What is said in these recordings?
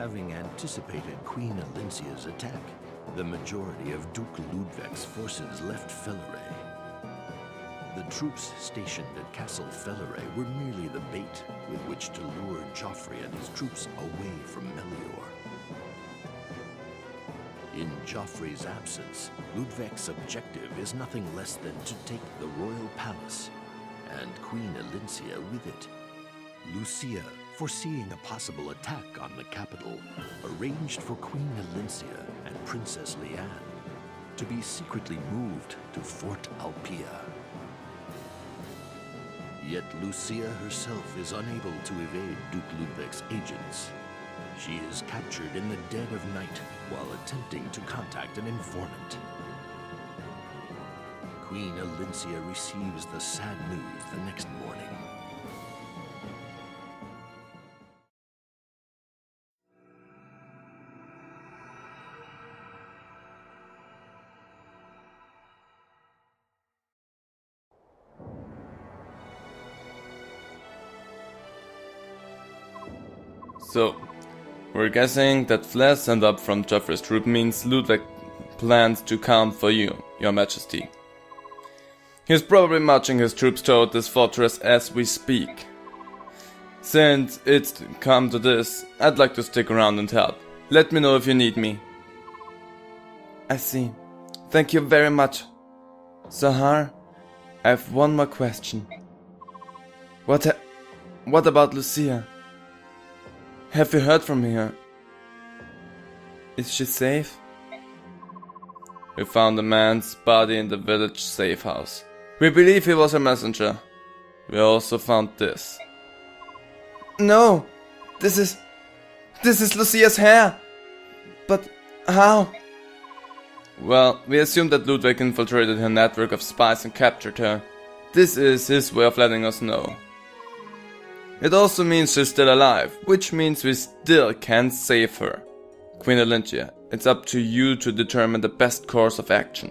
having anticipated Queen Alincia's attack, the majority of Duke Ludwig's forces left Felleray. The troops stationed at Castle Felleray were merely the bait with which to lure Joffrey and his troops away from Melior. In Joffrey's absence, Ludwig's objective is nothing less than to take the royal palace, and Queen Alincia with it. Lucia, foreseeing a possible attack on the capital, arranged for Queen Alincia and Princess Leanne to be secretly moved to Fort Alpia. Yet Lucia herself is unable to evade Duke Ludwig's agents. She is captured in the dead of night while attempting to contact an informant. Queen Alincia receives the sad news the next morning. So, we're guessing that flares sent up from Joffrey's troop means Ludwig plans to come for you, Your Majesty. He's probably marching his troops toward this fortress as we speak. Since it's come to this, I'd like to stick around and help. Let me know if you need me. I see. Thank you very much. Sahar, I have one more question. What about Lucia? Have you heard from her? Is she safe? We found a man's body in the village safe house. We believe he was a messenger. We also found this. No! This is Lucia's hair! But how? Well, we assume that Ludwig infiltrated her network of spies and captured her. This is his way of letting us know. It also means she's still alive, which means we still can save her. Queen Alincia, it's up to you to determine the best course of action.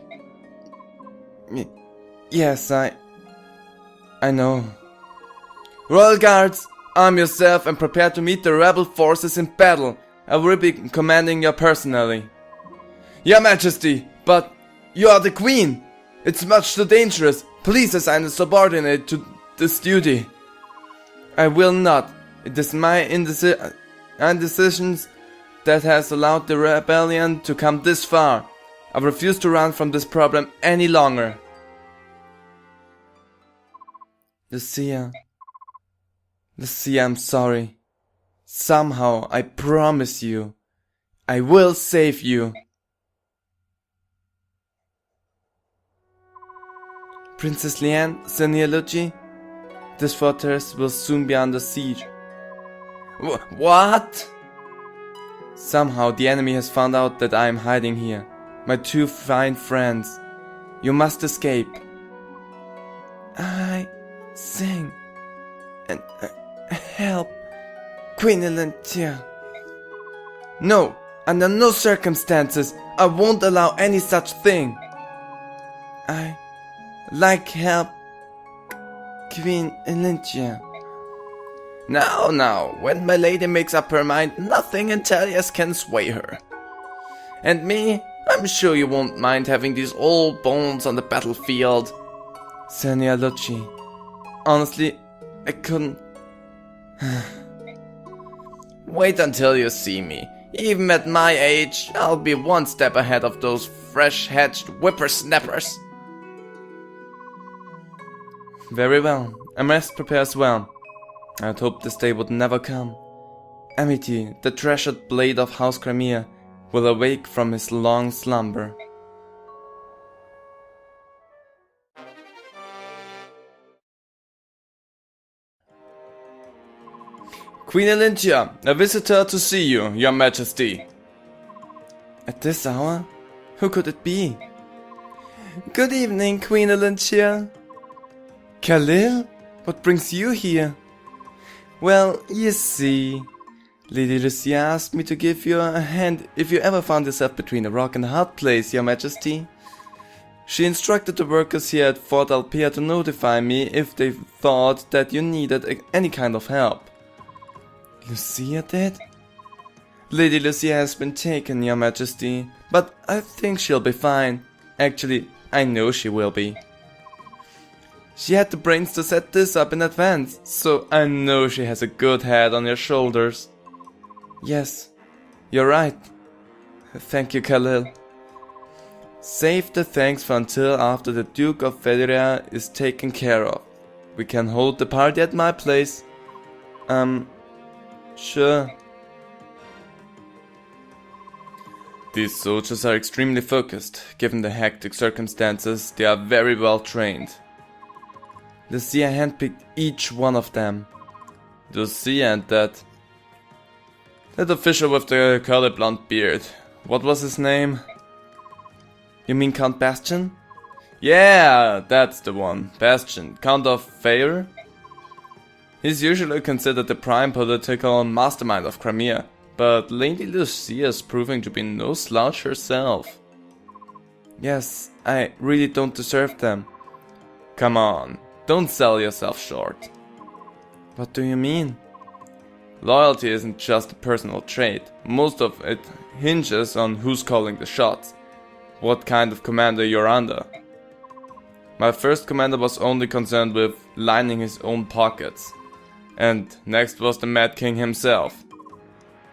Yes, I know. Royal Guards, arm yourself and prepare to meet the rebel forces in battle. I will be commanding you personally. Your Majesty, but you are the Queen. It's much too dangerous. Please assign a subordinate to this duty. I will not. It is my indecisions that has allowed the rebellion to come this far. I refuse to run from this problem any longer. Lucia, I'm sorry. Somehow, I promise you, I will save you. Princess Leanne, Senior Lucci, this fortress will soon be under siege. What? Somehow the enemy has found out that I am hiding here. My two fine friends. You must escape. I sing and help Queen Alincia. No, under no circumstances. I won't allow any such thing. I like help Queen Alincia. Now, when my lady makes up her mind, nothing in Talias can sway her. And me, I'm sure you won't mind having these old bones on the battlefield. Senia Lucci, honestly, I couldn't. Wait until you see me. Even at my age, I'll be one step ahead of those fresh-hatched whippersnappers. Very well, I must prepare as well. I'd hoped this day would never come. Amity, the treasured blade of House Crimea, will awake from his long slumber. Queen Alincia, a visitor to see you, Your Majesty. At this hour? Who could it be? Good evening, Queen Alincia. Khalil? What brings you here? Well, you see, Lady Lucia asked me to give you a hand if you ever found yourself between a rock and a hard place, Your Majesty. She instructed the workers here at Fort Alpia to notify me if they thought that you needed any kind of help. Lucia did? Lady Lucia has been taken, Your Majesty, but I think she'll be fine. Actually, I know she will be. She had the brains to set this up in advance, so I know she has a good head on her shoulders. Yes, you're right. Thank you, Khalil. Save the thanks for until after the Duke of Federia is taken care of. We can hold the party at my place. Sure. These soldiers are extremely focused. Given the hectic circumstances, they are very well trained. Lucia handpicked each one of them. Lucia and that official with the curly blonde beard. What was his name? You mean Count Bastian? Yeah, that's the one. Bastian, Count of Feyre. He's usually considered the prime political mastermind of Crimea, but Lady Lucia is proving to be no slouch herself. Yes, I really don't deserve them. Come on, don't sell yourself short. What do you mean? Loyalty isn't just a personal trait. Most of it hinges on who's calling the shots. What kind of commander you're under. My first commander was only concerned with lining his own pockets. And next was the Mad King himself.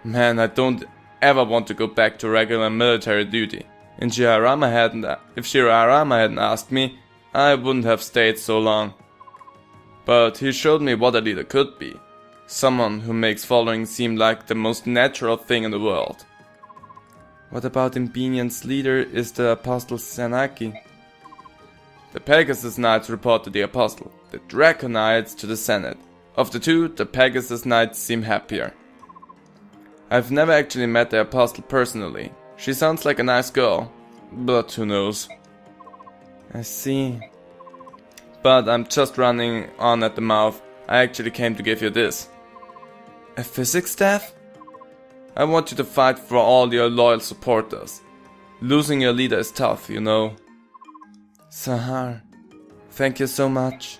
Man, I don't ever want to go back to regular military duty. If Shirarama hadn't asked me, I wouldn't have stayed so long. But he showed me what a leader could be. Someone who makes following seem like the most natural thing in the world. What about Impenian's leader is the Apostle Sanaki? The Pegasus Knights report to the Apostle, the Draco Knights to the Senate. Of the two, the Pegasus Knights seem happier. I've never actually met the Apostle personally. She sounds like a nice girl, but who knows. I see. But I'm just running on at the mouth. I actually came to give you this. A physics staff? I want you to fight for all your loyal supporters. Losing your leader is tough, you know. Sahar, thank you so much.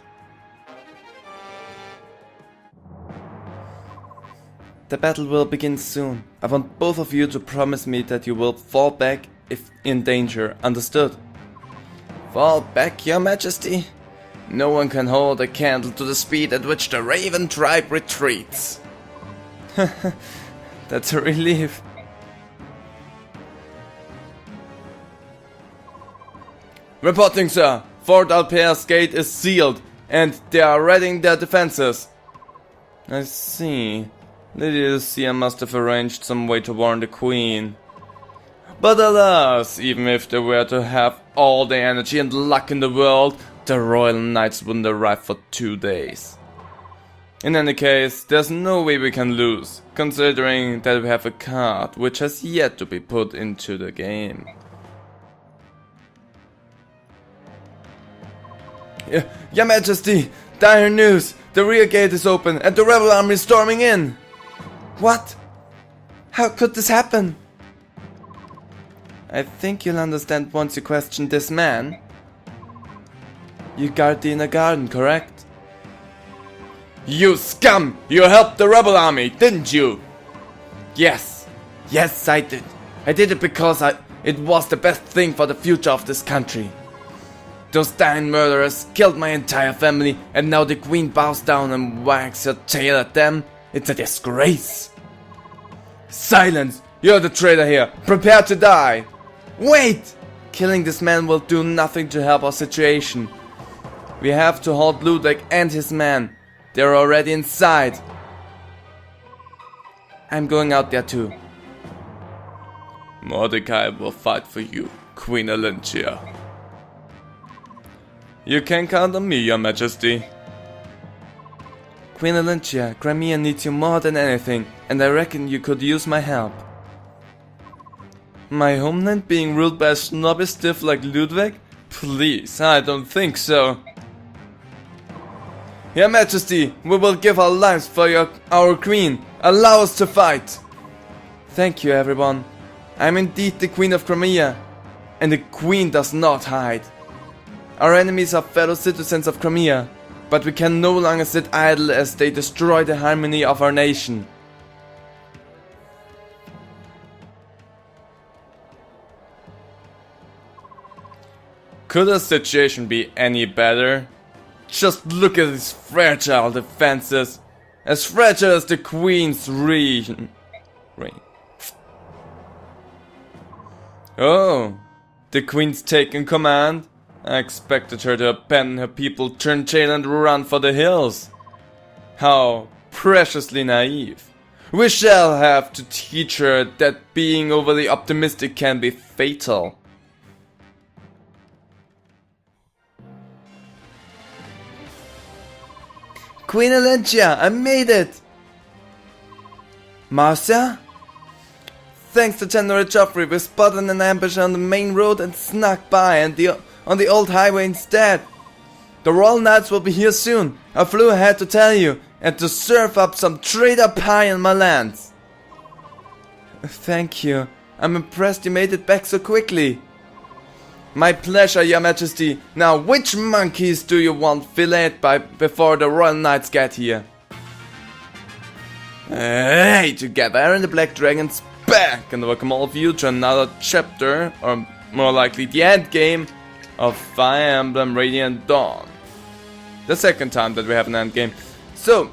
The battle will begin soon. I want both of you to promise me that you will fall back if in danger, understood? Fall back, Your Majesty? No one can hold a candle to the speed at which the Raven tribe retreats. That's a relief. Reporting, sir. Fort Alpere's gate is sealed, and they are readying their defenses. I see. Lady Lucia must have arranged some way to warn the Queen. But alas, even if they were to have all the energy and luck in the world, the Royal Knights wouldn't arrive for 2 days. In any case, there's no way we can lose, considering that we have a card which has yet to be put into the game. Your Majesty, dire news! The rear gate is open and the rebel army is storming in! What? How could this happen? I think you'll understand once you question this man. You guard the inner garden, correct? You scum! You helped the rebel army, didn't you? Yes. Yes, I did. I did it because it was the best thing for the future of this country. Those dying murderers killed my entire family, and now the Queen bows down and wags her tail at them. It's a disgrace. Silence! You're the traitor here. Prepare to die. Wait! Killing this man will do nothing to help our situation. We have to halt Ludwig and his men. They're already inside. I'm going out there too. Mordecai will fight for you, Queen Alentia. You can count on me, Your Majesty. Queen Alentia, Crimea needs you more than anything, and I reckon you could use my help. My homeland being ruled by a snobby stiff like Ludwig? Please, I don't think so. Your Majesty, we will give our lives for our Queen. Allow us to fight. Thank you, everyone. I am indeed the Queen of Crimea, and the Queen does not hide. Our enemies are fellow citizens of Crimea, but we can no longer sit idle as they destroy the harmony of our nation. Could the situation be any better? Just look at these fragile defenses. As fragile as the Queen's reign. Oh, the Queen's taken command? I expected her to abandon her people, turn tail and run for the hills. How preciously naive. We shall have to teach her that being overly optimistic can be fatal. Queen Alentia, I made it! Marcia? Thanks to General Joffrey, we spotted an ambush on the main road and snuck by on the old highway instead. The Royal Knights will be here soon. I flew ahead to tell you and to serve up some traitor pie in my lands. Thank you. I'm impressed you made it back so quickly. My pleasure, Your Majesty. Now, which monkeys do you want filleted by before the Royal Knights get here? Hey, together and the Black Dragon's back, and welcome all of you to another chapter, or more likely the end game, of Fire Emblem Radiant Dawn. The second time that we have an end game. So,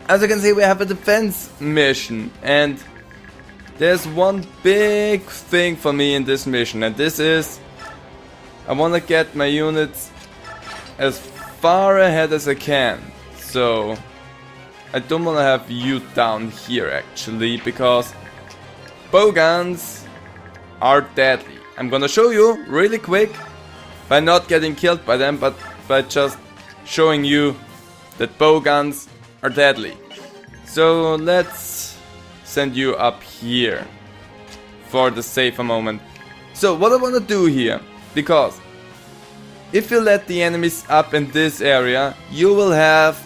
as you can see, we have a defense mission, and there's one big thing for me in this mission, and this is I want to get my units as far ahead as I can. So I don't want to have you down here actually, because bowguns are deadly. I'm gonna show you really quick by not getting killed by them, but by just showing you that bowguns are deadly. So let's send you up here for the safer moment. So what I want to do here, because if you let the enemies up in this area, you will have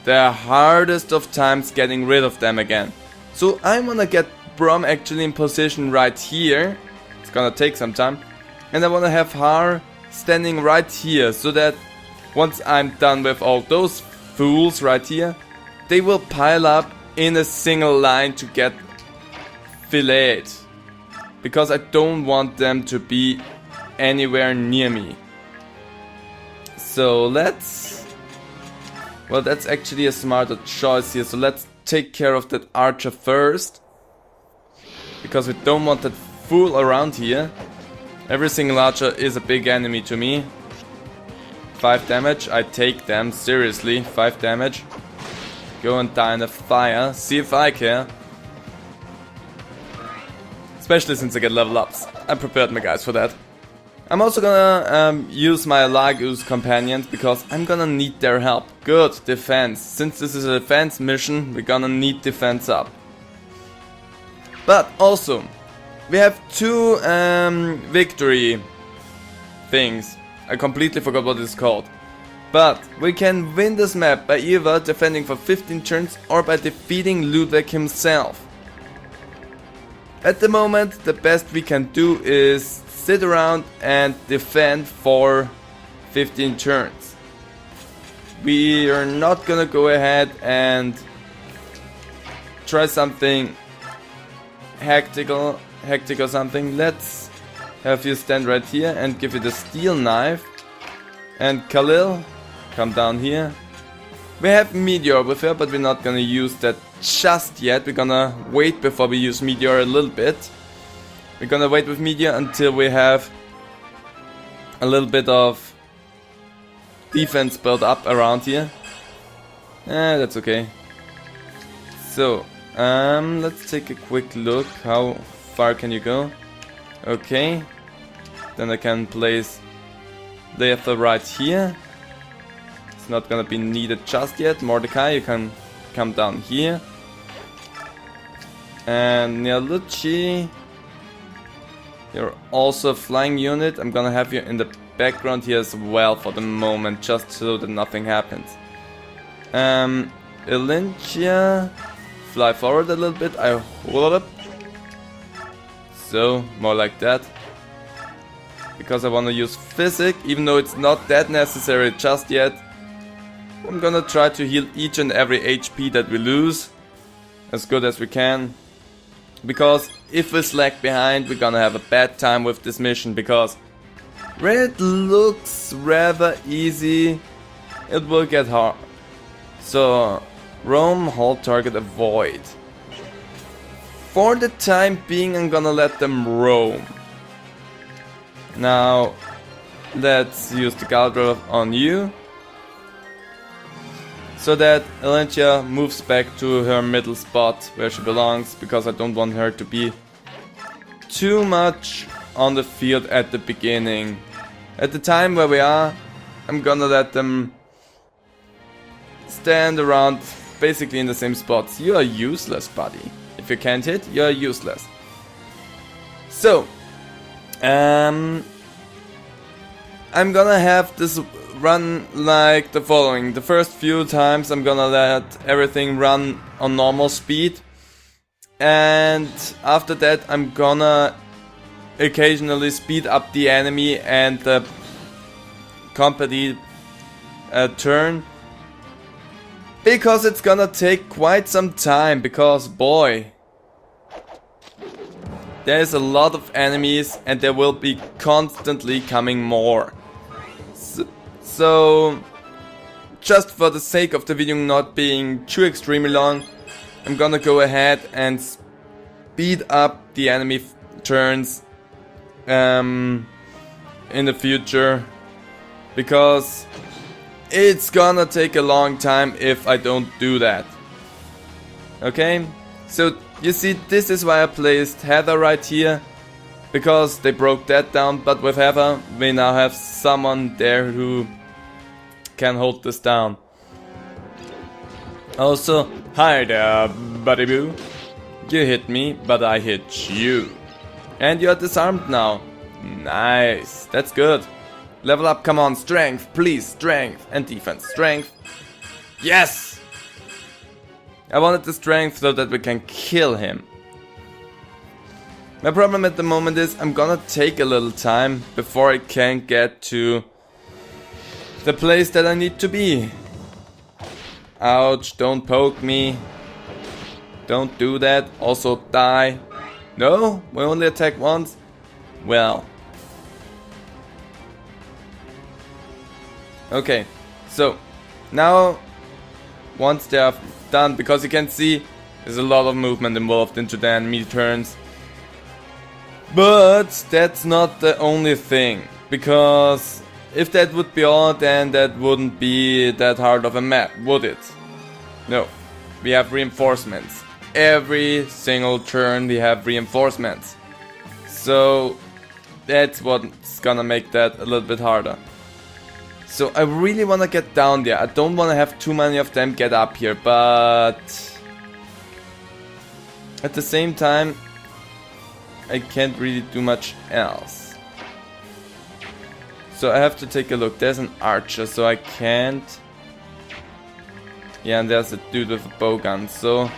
the hardest of times getting rid of them again. So I want to get Brom actually in position right here. It's gonna take some time. And I want to have Har standing right here, so that once I'm done with all those fools right here, they will pile up in a single line to get filleted. Because I don't want them to be anywhere near me. So let's... well, that's actually a smarter choice here. So let's take care of that archer first, because we don't want that fool around here. Every single archer is a big enemy to me. 5 damage, I take them, seriously, 5 damage. Go and die in the fire, see if I care. Especially since I get level ups. I prepared my guys for that. I'm also gonna use my Lagu's companions, because I'm gonna need their help. Good, defense. Since this is a defense mission, we're gonna need defense up. But also, we have 2 victory things. I completely forgot what it's called. But we can win this map by either defending for 15 turns or by defeating Ludwig himself. At the moment, the best we can do is sit around and defend for 15 turns. We are not gonna go ahead and try something hectic or something. Let's have you stand right here and give you the steel knife. And Khalil, come down here. We have Meteor with her, but we're not gonna use that just yet. We're gonna wait before we use Meteor a little bit. We're gonna wait with Meteor until we have a little bit of defense built up around here. That's okay. So, let's take a quick look. How far can you go? Okay. Then I can place Leather right here. It's not gonna be needed just yet. Mordecai, you can come down here. And Nialucci, you're also a flying unit. I'm gonna have you in the background here as well for the moment, just so that nothing happens. Elintia, fly forward a little bit. I hold up. So, more like that. Because I want to use Physic, even though it's not that necessary just yet. I'm gonna try to heal each and every HP that we lose as good as we can. Because if we slack behind, we're gonna have a bad time with this mission, because Where it looks rather easy, it will get hard. So, roam, hold target, avoid. For the time being, I'm gonna let them roam. Now, let's use the Galdra on you. So that Elentia moves back to her middle spot where she belongs, because I don't want her to be too much on the field at the beginning. At the time where we are, I'm gonna let them stand around basically in the same spots. You are useless, buddy. If you can't hit, you're useless. So, I'm gonna have this run like the following. The first few times I'm gonna let everything run on normal speed, and after that I'm gonna occasionally speed up the enemy and the company turn, because it's gonna take quite some time, because boy, there's a lot of enemies and there will be constantly coming more. So just for the sake of the video not being too extremely long, I'm gonna go ahead and speed up the enemy turns in the future, because it's gonna take a long time if I don't do that. Okay, so you see, this is why I placed Heather right here, because they broke that down, but with Heather we now have someone there who can hold this down. Also, hi there, buddy boo. You hit me, but I hit you. And you're disarmed now. Nice, that's good. Level up, come on, strength, please, strength, and defense, strength. Yes! I wanted the strength so that we can kill him. My problem at the moment is I'm gonna take a little time before I can get to the place that I need to be. Ouch, don't poke me. Don't do that, also die. No, we only attack once? Well. Okay, so now once they are done, because you can see there's a lot of movement involved into the enemy turns. But that's not the only thing, because if that would be all, then that wouldn't be that hard of a map, would it? No, we have reinforcements. Every single turn we have reinforcements. So that's what's gonna make that a little bit harder. So I really wanna get down there. I don't wanna have too many of them get up here, but at the same time I can't really do much else. So I have to take a look. There's an archer, so I can't. Yeah, and there's a dude with a bowgun. So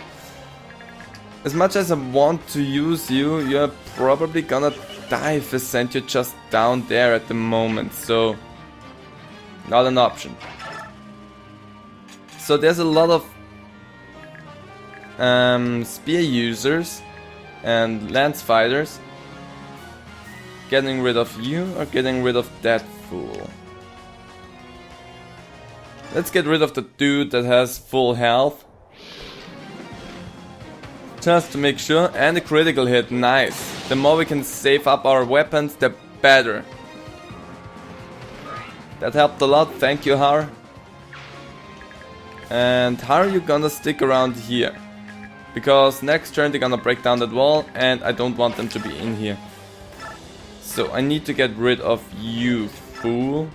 as much as I want to use you, you're probably gonna die if I send you just down there at the moment. So not an option. So there's a lot of spear users and lance fighters. Getting rid of you or getting rid of that fool? Let's get rid of the dude that has full health. Just to make sure. And a critical hit, nice. The more we can save up our weapons, the better. That helped a lot, thank you, Har. And how are you gonna stick around here? Because next turn they're gonna break down that wall and I don't want them to be in here. So I need to get rid of you, fool.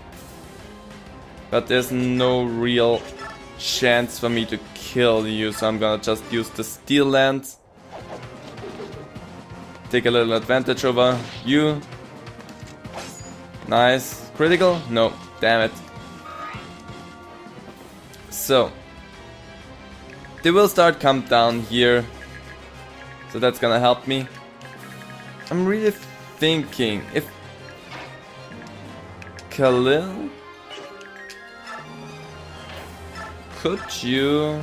But there's no real chance for me to kill you, so I'm gonna just use the steel lance. Take a little advantage over you. Nice. Critical? No. Damn it. So they will start come down here, so that's gonna help me. I'm really thinking if Khalil, could you?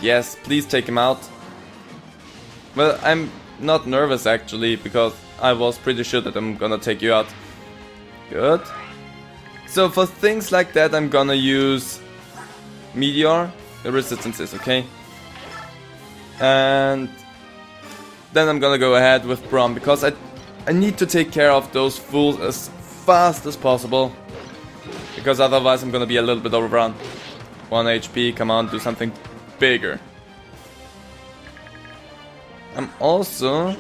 Yes, please take him out. Well, I'm not nervous actually, because I was pretty sure that I'm gonna take you out. Good. So for things like that, I'm gonna use Meteor. The resistance is okay. And then I'm gonna go ahead with Brom, because I need to take care of those fools as fast as possible. Because otherwise I'm gonna be a little bit overrun. 1 HP, come on, do something bigger. I'm also...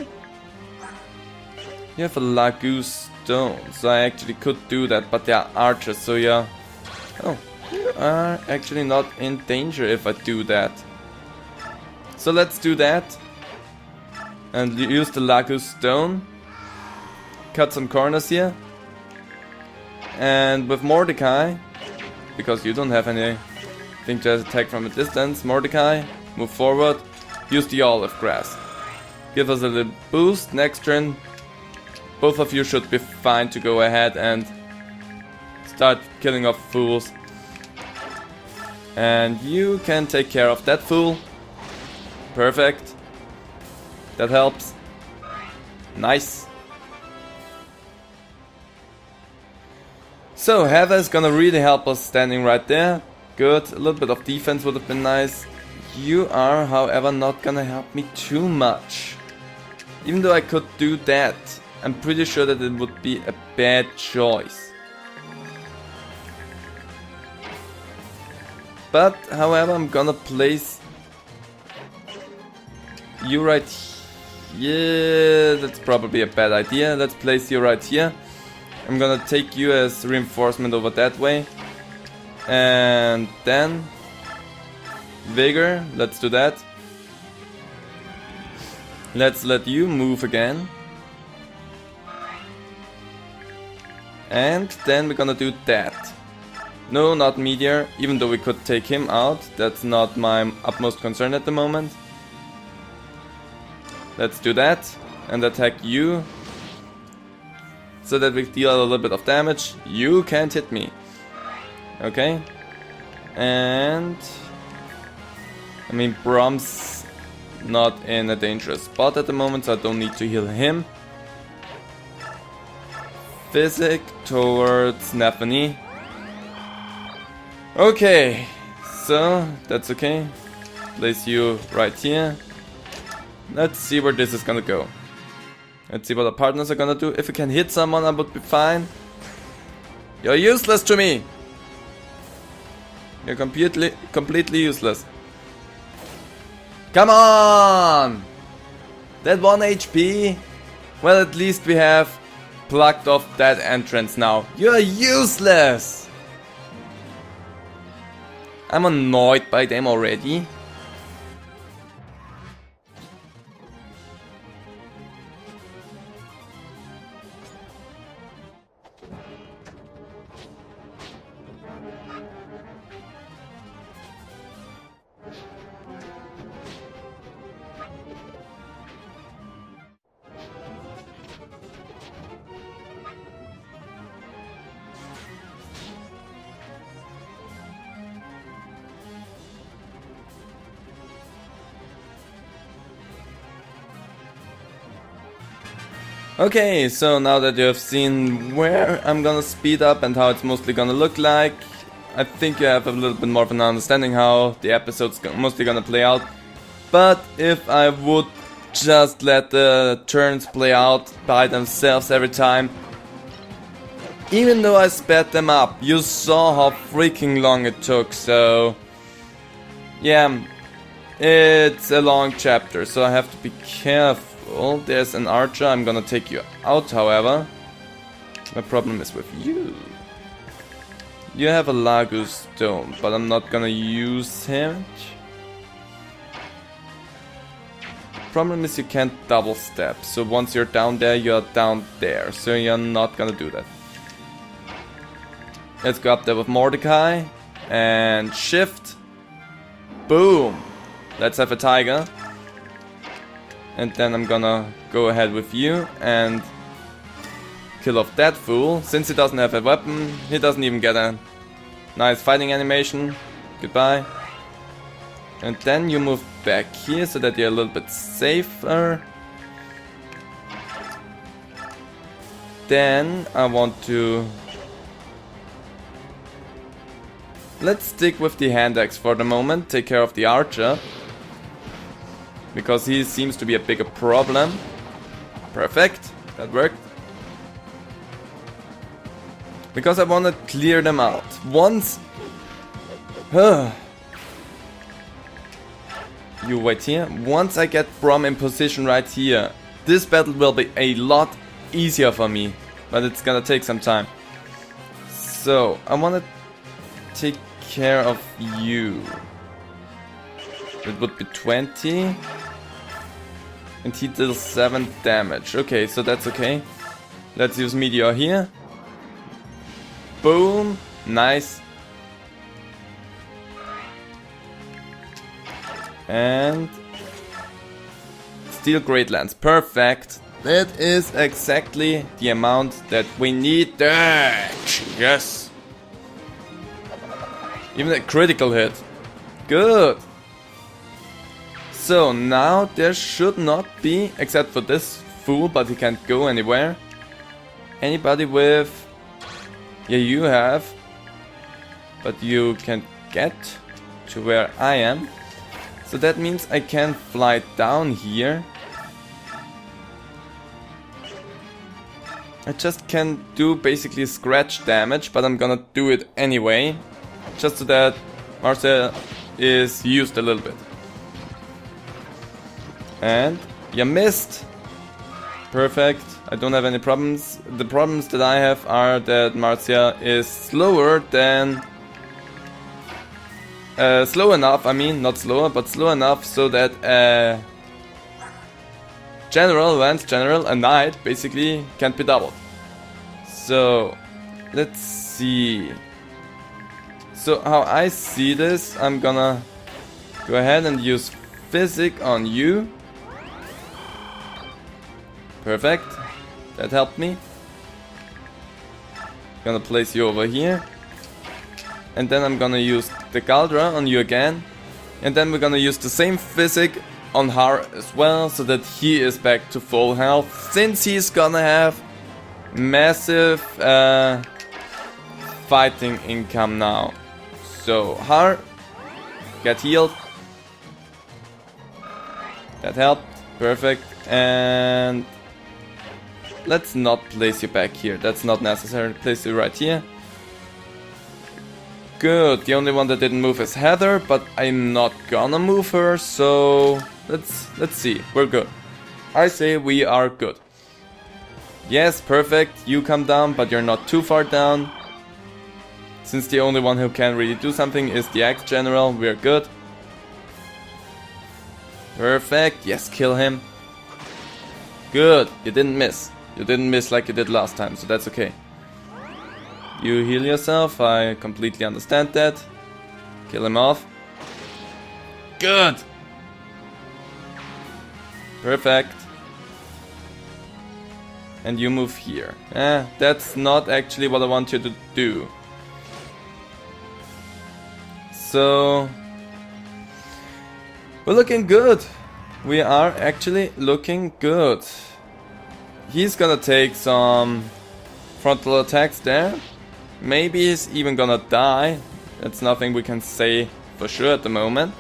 You have a Lagu Stone, so I actually could do that, but they are archers, so yeah. Oh, you are actually not in danger if I do that. So let's do that. And use the Lagu Stone. Cut some corners here. And with Mordecai, because you don't have anything to attack from a distance, Mordecai, move forward, use the olive grass. Give us a little boost. Next turn, both of you should be fine to go ahead and start killing off fools. And you can take care of that fool. Perfect. That helps. Nice. So Heather is gonna really help us standing right there. Good. A little bit of defense would have been nice. You are, however, not gonna help me too much. Even though I could do that, I'm pretty sure that it would be a bad choice. But, however, I'm gonna place you right here. That's probably a bad idea. Let's place you right here. I'm gonna take you as reinforcement over that way. And then Vigor, let's do that. Let's let you move again. And then we're gonna do that. No, not Meteor, even though we could take him out. That's not my utmost concern at the moment. Let's do that. And attack you. So that we deal a little bit of damage. You can't hit me. Okay. And... I mean, Brom's not in a dangerous spot at the moment, so I don't need to heal him. Physic towards Naphany. Okay, so that's okay. Place you right here. Let's see where this is gonna go. Let's see what the partners are gonna do. If we can hit someone, I would be fine. You're useless to me! You're completely useless. Come on! That 1 HP? Well, at least we have plucked off that entrance now. You're useless! I'm annoyed by them already. Okay, so now that you have seen where I'm gonna speed up and how it's mostly gonna look like, I think you have a little bit more of an understanding how the episode's mostly gonna play out. But if I would just let the turns play out by themselves every time, even though I sped them up, you saw how freaking long it took, so yeah, it's a long chapter, so I have to be careful. There's an archer, I'm gonna take you out, however. My problem is with you. You have a Lagu Stone, but I'm not gonna use him. Problem is you can't double step, so once you're down there, you're down there, so you're not gonna do that. Let's go up there with Mordecai, and shift. Boom! Let's have a tiger. And then I'm gonna go ahead with you and kill off that fool. Since he doesn't have a weapon, he doesn't even get a nice fighting animation. Goodbye. And then you move back here so that you're a little bit safer. then I want to... Let's stick with the hand axe for the moment, take care of the archer. Because he seems to be a bigger problem. Perfect, that worked. Because I want to clear them out. Once... You wait here. Once I get Brom in position right here, this battle will be a lot easier for me. But it's gonna take some time. So, I want to take care of you. It would be 20. And he deals 7 damage. Okay, so that's okay. Let's use Meteor here. Boom. Nice. And... Steel Great Lance. Perfect. That is exactly the amount that we need. Yes. Even a critical hit. Good. So now there should not be, except for this fool, but he can't go anywhere. Anybody with... Yeah, you have. But you can get to where I am. So that means I can fly down here. I just can do basically scratch damage, but I'm gonna do it anyway. Just so that Marcel is used a little bit. And you missed. Perfect. I don't have any problems. The problems that I have are that Marcia is slower than... slow enough, I mean, not slower, but slow enough so that Lance General, a knight, basically can't be doubled. So, let's see. So, how I see this, I'm gonna go ahead and use Physic on you. Perfect. That helped me. Gonna place you over here. And then I'm gonna use the Galdra on you again. And then we're gonna use the same Physic on Har as well, so that he is back to full health. Since he's gonna have massive fighting income now. So, Har, get healed. That helped. Perfect. And... let's not place you back here. That's not necessary. Place you right here. Good. The only one that didn't move is Heather, but I'm not gonna move her, so let's see. We're good. I say we are good. Yes, perfect. You come down, but you're not too far down. Since the only one who can really do something is the Axe General, we're good. Perfect. Yes, kill him. Good. You didn't miss. You didn't miss like you did last time, so that's okay. You heal yourself, I completely understand that. Kill him off. Good! Perfect. And you move here. That's not actually what I want you to do. So... we're looking good. We are actually looking good. He's gonna take some frontal attacks there. Maybe he's even gonna die. That's nothing we can say for sure at the moment.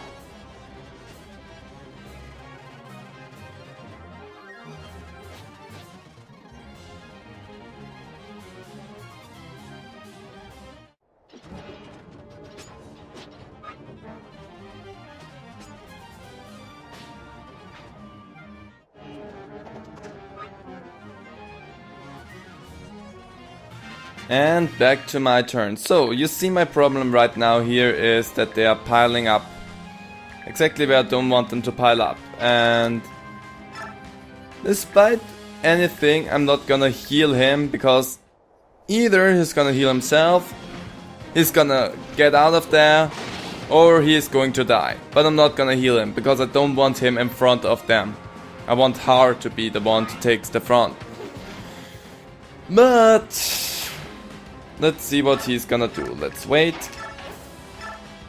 And back to my turn. So, you see my problem right now here is that they are piling up exactly where I don't want them to pile up. And despite anything, I'm not gonna heal him because either he's gonna heal himself, he's gonna get out of there, or he is going to die. But I'm not gonna heal him because I don't want him in front of them. I want Har to be the one to take the front. But... let's see what he's gonna do. Let's wait.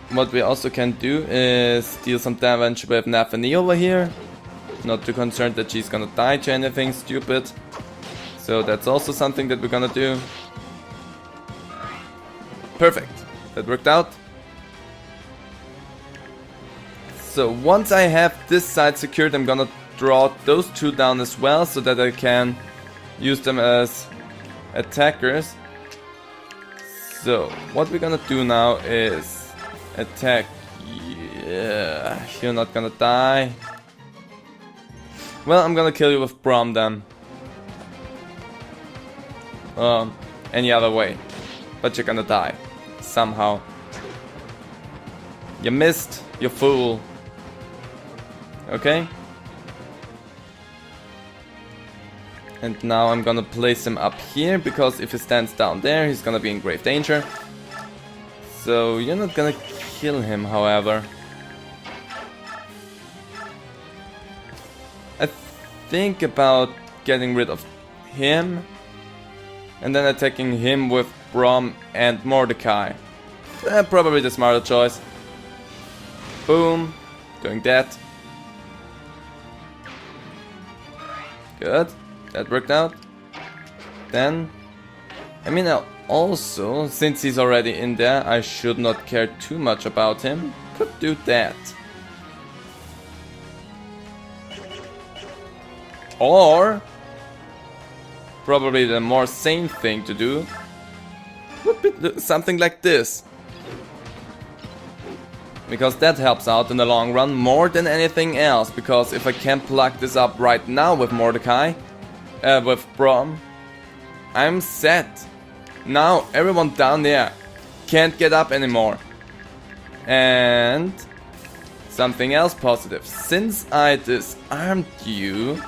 What we also can do is deal some damage with Nathani over here. Not too concerned that she's gonna die to anything stupid. So that's also something that we're gonna do. Perfect. That worked out. So once I have this side secured, I'm gonna draw those two down as well, so that I can use them as attackers. So what we're gonna do now is attack. Yeah, you're not gonna die. Well, I'm gonna kill you with Brom then. Any other way. But you're gonna die. Somehow. You missed, you fool. Okay? And now I'm gonna place him up here, because if he stands down there, he's gonna be in grave danger. So you're not gonna kill him, however. I think about getting rid of him and then attacking him with Brom and Mordecai. Probably the smarter choice. Boom. Doing that. Good. That worked out. Then, I mean, also, since he's already in there, I should not care too much about him. Could do that. Or, probably the more sane thing to do would be something like this. Because that helps out in the long run more than anything else. Because if I can plug this up right now with Mordecai, with Brom, I'm set. Now everyone down there can't get up anymore. And something else positive. Since I disarmed you,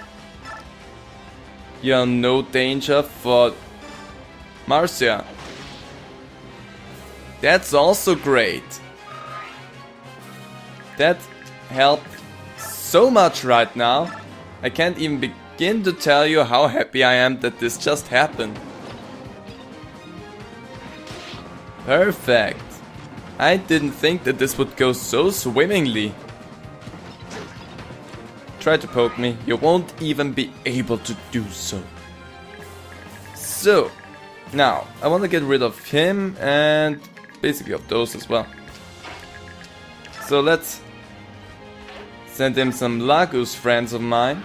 you're no danger for Marcia. That's also great. That helped so much right now. I can't even begin to tell you how happy I am that this just happened. Perfect. I didn't think that this would go so swimmingly. Try to poke me, you won't even be able to do so. So, now, I want to get rid of him and basically of those as well. So let's send him some Lagus friends of mine.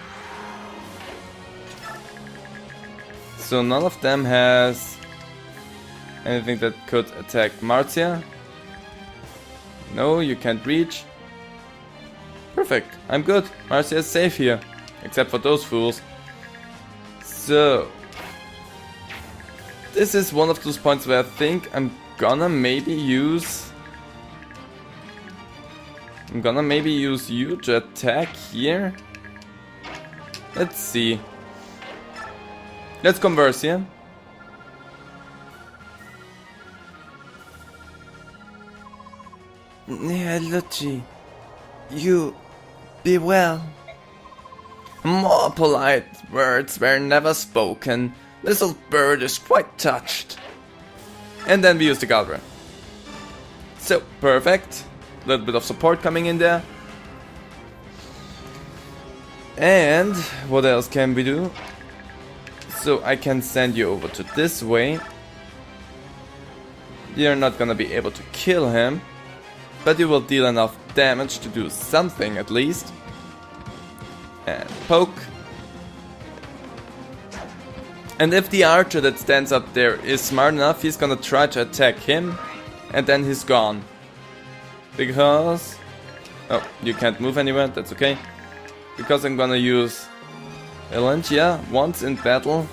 So none of them has anything that could attack Marcia. No, you can't reach. Perfect, I'm good. Marcia is safe here. Except for those fools. So this is one of those points where I think I'm gonna maybe use you to attack here. Let's see. Let's converse here. Yeah, Lucci. You be well. More polite words were never spoken. Little bird is quite touched. And then we use the Galra. So, perfect. A little bit of support coming in there. And what else can we do? So I can send you over to this way. You're not gonna be able to kill him, but you will deal enough damage to do something at least. And poke. And if the archer that stands up there is smart enough, he's gonna try to attack him, and then he's gone. Because... oh, you can't move anywhere, that's okay. Because I'm gonna use Elentia once in battle.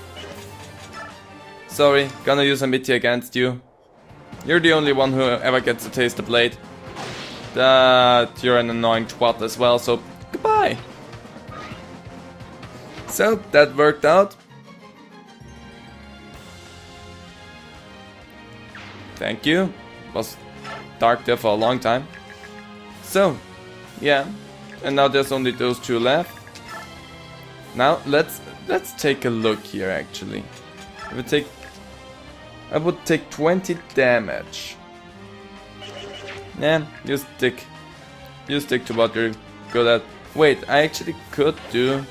Sorry, gonna use Amitia against you. You're the only one who ever gets to taste the blade. That you're an annoying twat as well, so goodbye. So, that worked out. Thank you. Was dark there for a long time. So, yeah. And now there's only those two left. Now let's take a look here actually. I would take 20 damage. Yeah, you stick to what you're good at. Wait, I actually could do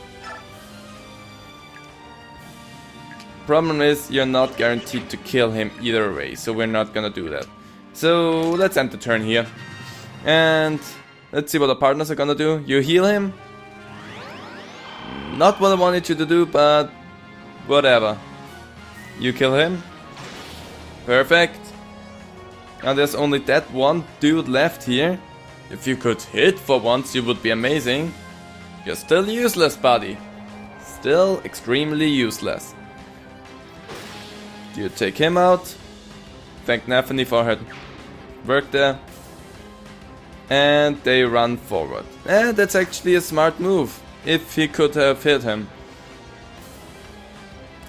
Problem is, you're not guaranteed to kill him either way, so we're not gonna do that. So let's end the turn here. And let's see what the partners are gonna do. You heal him. Not what I wanted you to do, but whatever. You kill him. Perfect. Now there's only that one dude left here. If you could hit for once, you would be amazing. You're still useless, buddy. Still extremely useless. You take him out. Thank Nathany for her work there. And they run forward. And that's actually a smart move. If he could have hit him.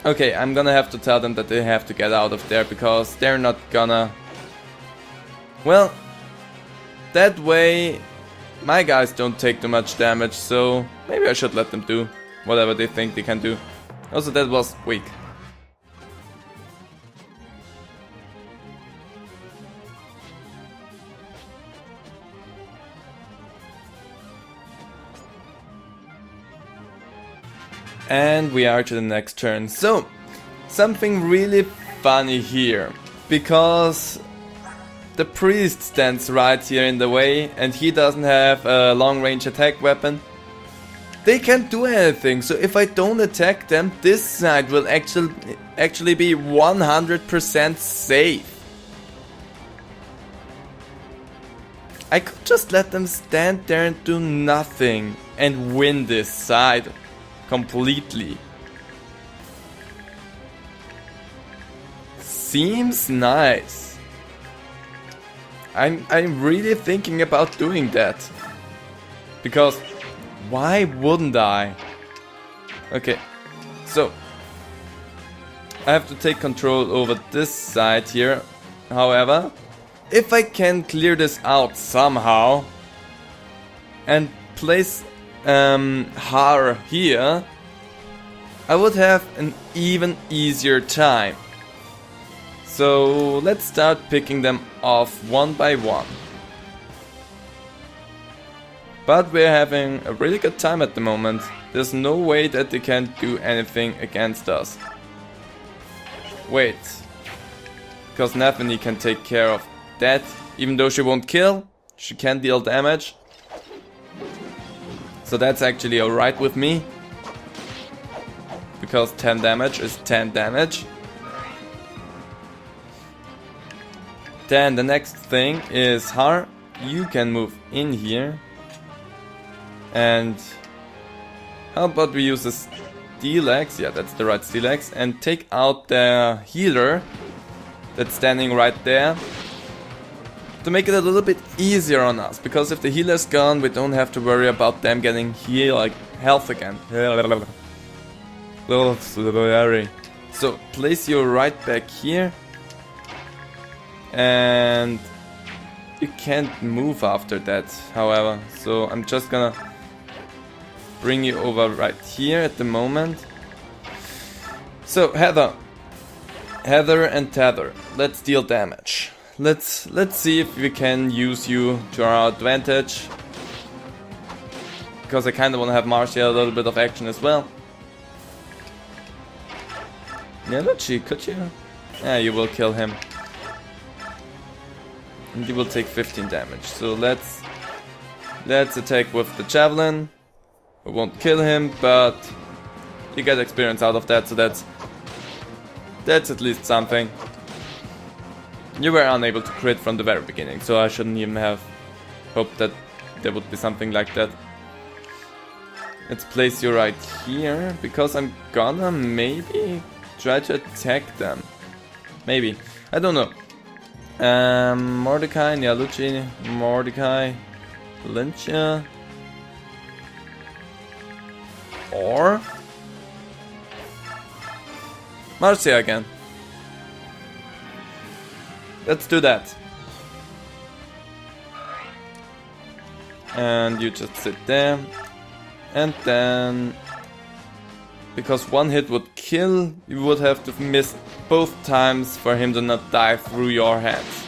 Okay, I'm gonna have to tell them that they have to get out of there, because they're not gonna... Well, that way my guys don't take too much damage, so maybe I should let them do whatever they think they can do. Also, that was weak. And we are to the next turn. So, something really funny here, because the priest stands right here in the way and he doesn't have a long range attack weapon. They can't do anything, so if I don't attack them, this side will actually be 100% safe. I could just let them stand there and do nothing and win this side completely. Seems nice. I'm really thinking about doing that. Because why wouldn't I? Okay, so I have to take control over this side here. However, if I can clear this out somehow and place Har here, I would have an even easier time. So let's start picking them off one by one. But we're having a really good time at the moment. There's no way that they can do anything against us. Wait. Because Nathany can take care of that. Even though she won't kill, she can deal damage. So that's actually alright with me. Because 10 damage is 10 damage. Then the next thing is Har. You can move in here. And how about we use the Steel Axe, yeah, that's the right Steel Axe, and take out the healer that's standing right there to make it a little bit easier on us, because if the healer's gone, we don't have to worry about them getting health again. So place you right back here, and you can't move after that, however, so I'm just gonna bring you over right here at the moment. So Heather and Tether, let's deal damage. Let's see if we can use you to our advantage, because I kind of want to have Marcia a little bit of action as well. Nelucci, could you? Yeah, you will kill him, and you will take 15 damage. So let's attack with the javelin. We won't kill him, but you get experience out of that, so that's at least something. You were unable to crit from the very beginning, so I shouldn't even have hoped that there would be something like that. Let's place you right here, because I'm gonna maybe try to attack them. Maybe. I don't know. Mordecai, Nelucci, Mordecai, Lynchia. Or Marcia again. Let's do that. And you just sit there. And then, because one hit would kill, you would have to miss both times for him to not die through your hands.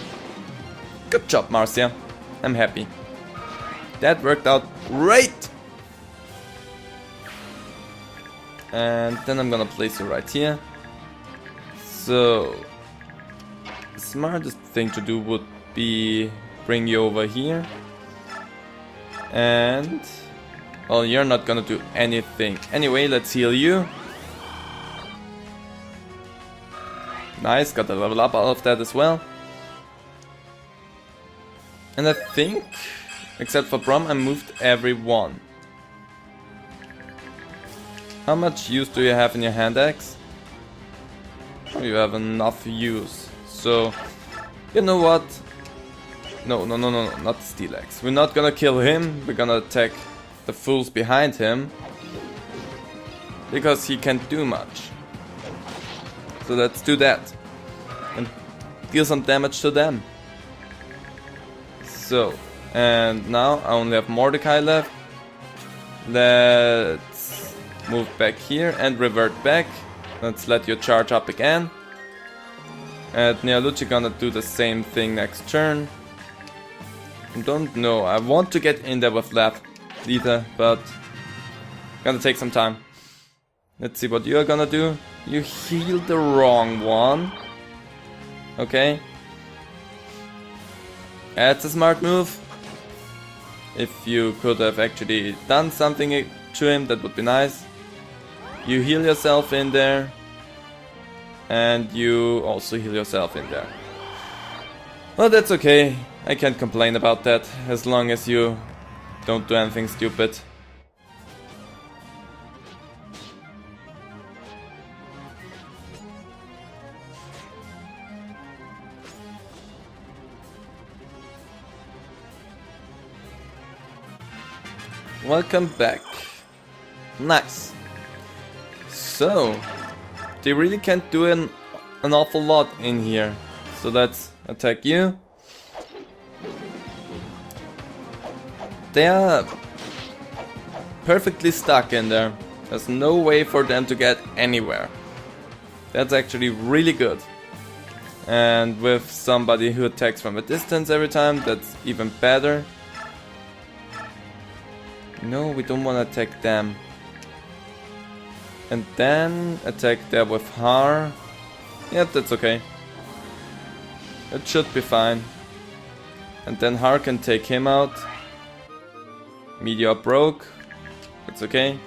Good job, Marcia. I'm happy. That worked out great! And then I'm gonna place you right here. So, the smartest thing to do would be bring you over here. And, well, you're not gonna do anything. Anyway, let's heal you. Nice, got a level up out of that as well. And I think, except for Brom, I moved everyone. How much use do you have in your hand axe? You have enough use. So, you know what? No, not Steel Axe. We're not gonna kill him, we're gonna attack the fools behind him. Because he can't do much. So let's do that. And deal some damage to them. So, and now I only have Mordecai left. Let's move back here and revert back. Let's let you charge up again. And Neolucci gonna do the same thing next turn. I don't know, I want to get in there with Letha, but gonna take some time. Let's see what you're gonna do. You healed the wrong one. Okay. That's a smart move. If you could have actually done something to him, that would be nice. You heal yourself in there. And you also heal yourself in there. Well, that's okay. I can't complain about that, as long as you don't do anything stupid. Welcome back. Nice. So, they really can't do an awful lot in here. So let's attack you. They are perfectly stuck in there. There's no way for them to get anywhere. That's actually really good. And with somebody who attacks from a distance every time, that's even better. No, we don't want to attack them. And then attack there with Har. Yep, that's okay. It should be fine. And then Har can take him out. Meteor broke. It's okay.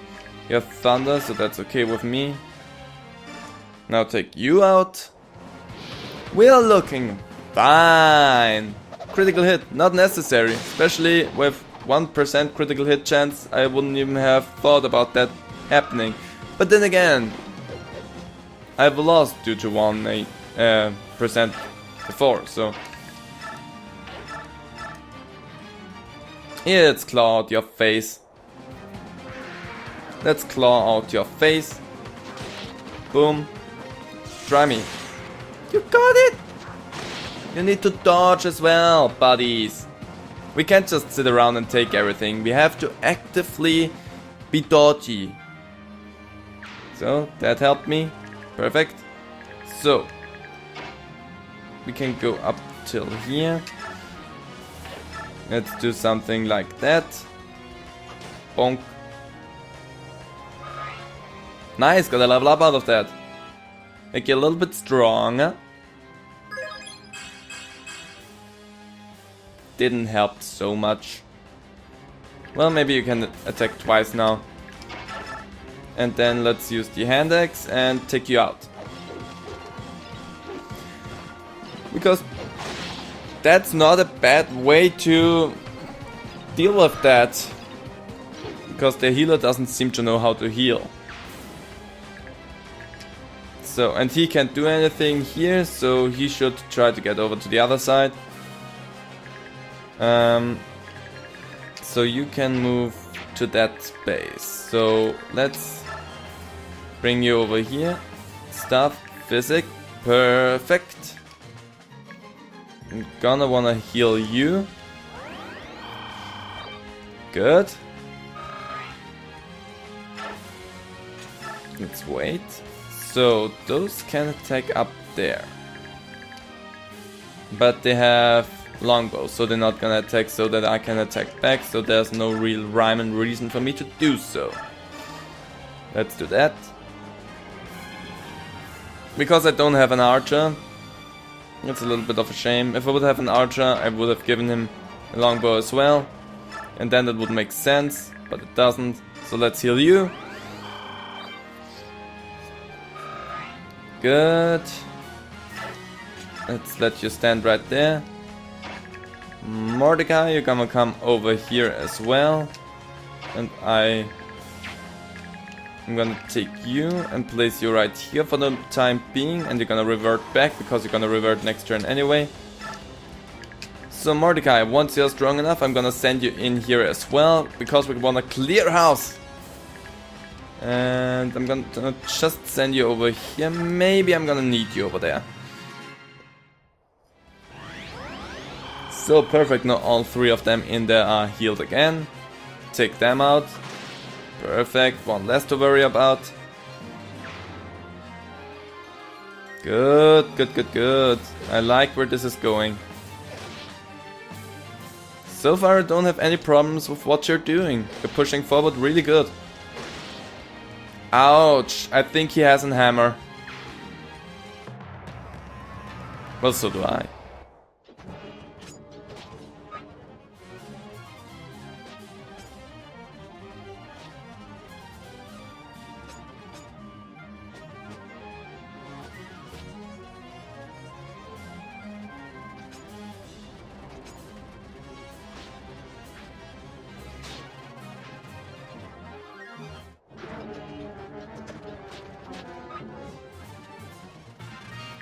You have Thunder, so that's okay with me. Now take you out. We are looking fine. Critical hit, not necessary. Especially with 1% critical hit chance. I wouldn't even have thought about that happening. But then again, I've lost due to 1% before, so. Let's claw out your face. Let's claw out your face. Boom. Try me. You got it! You need to dodge as well, buddies. We can't just sit around and take everything. We have to actively be dodgy. So, that helped me. Perfect. So, we can go up till here. Let's do something like that. Bonk. Nice, got a level up out of that. Make you a little bit stronger. Didn't help so much. Well, maybe you can attack twice now. And then let's use the hand axe and take you out. Because that's not a bad way to deal with that. Because the healer doesn't seem to know how to heal. So, and he can't do anything here, so he should try to get over to the other side. So you can move to that space. So let's bring you over here. Stuff, physic, perfect. I'm gonna wanna heal you. Good. Let's wait. So those can attack up there. But they have longbows, so they're not gonna attack so that I can attack back, so there's no real rhyme and reason for me to do so. Let's do that. because I don't have an archer, it's a little bit of a shame. If I would have an archer, I would have given him a longbow as well, and then that would make sense, but it doesn't. So let's heal you. Good. Let's let you stand right there. Mordecai, you're gonna come over here as well. And I'm gonna take you and place you right here for the time being. And you're gonna revert back, because you're gonna revert next turn anyway. So Mordecai, once you're strong enough, I'm gonna send you in here as well, because we wanna clear house. And I'm gonna just send you over here. Maybe I'm gonna need you over there. So perfect, now all three of them in there are healed again. Take them out. Perfect, one less to worry about. Good, good, good, good. I like where this is going. So far I don't have any problems with what you're doing. You're pushing forward really good. Ouch, I think he has a hammer. Well, so do I.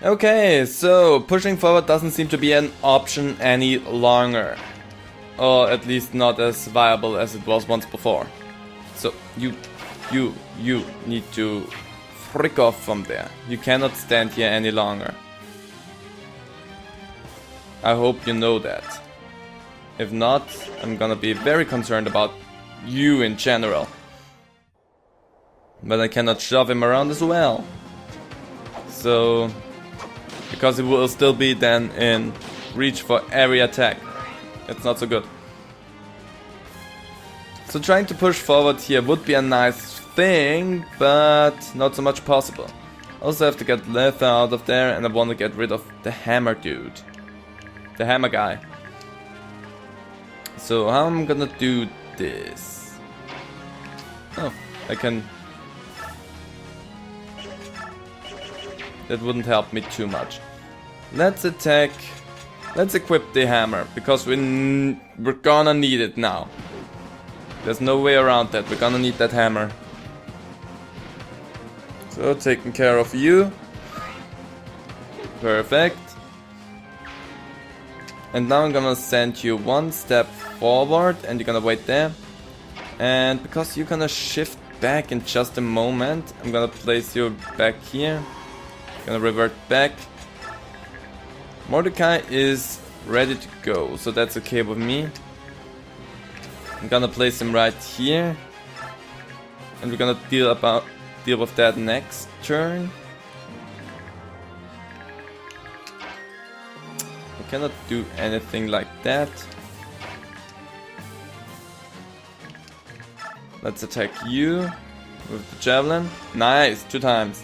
Okay, so pushing forward doesn't seem to be an option any longer. Or at least not as viable as it was once before. So you need to frick off from there. You cannot stand here any longer. I hope you know that. If not, I'm gonna be very concerned about you in general. But I cannot shove him around as well. So... because he will still be then in reach for every attack. It's not so good. So trying to push forward here would be a nice thing, but not so much possible. Also have to get Letha out of there, and I want to get rid of the hammer dude. The hammer guy. So how I'm gonna do this? Oh, I can... that wouldn't help me too much. Let's attack. Let's equip the hammer, because we're gonna need it now. There's no way around that. We're gonna need that hammer. So taking care of you. Perfect. And now I'm gonna send you one step forward, and you're gonna wait there. And because you're gonna shift back in just a moment, I'm gonna place you back here. Gonna revert back. Mordecai is ready to go, so that's okay with me. I'm gonna place him right here, and we're gonna deal with that next turn. I cannot do anything like that. Let's attack you with the javelin. Nice, 2 times.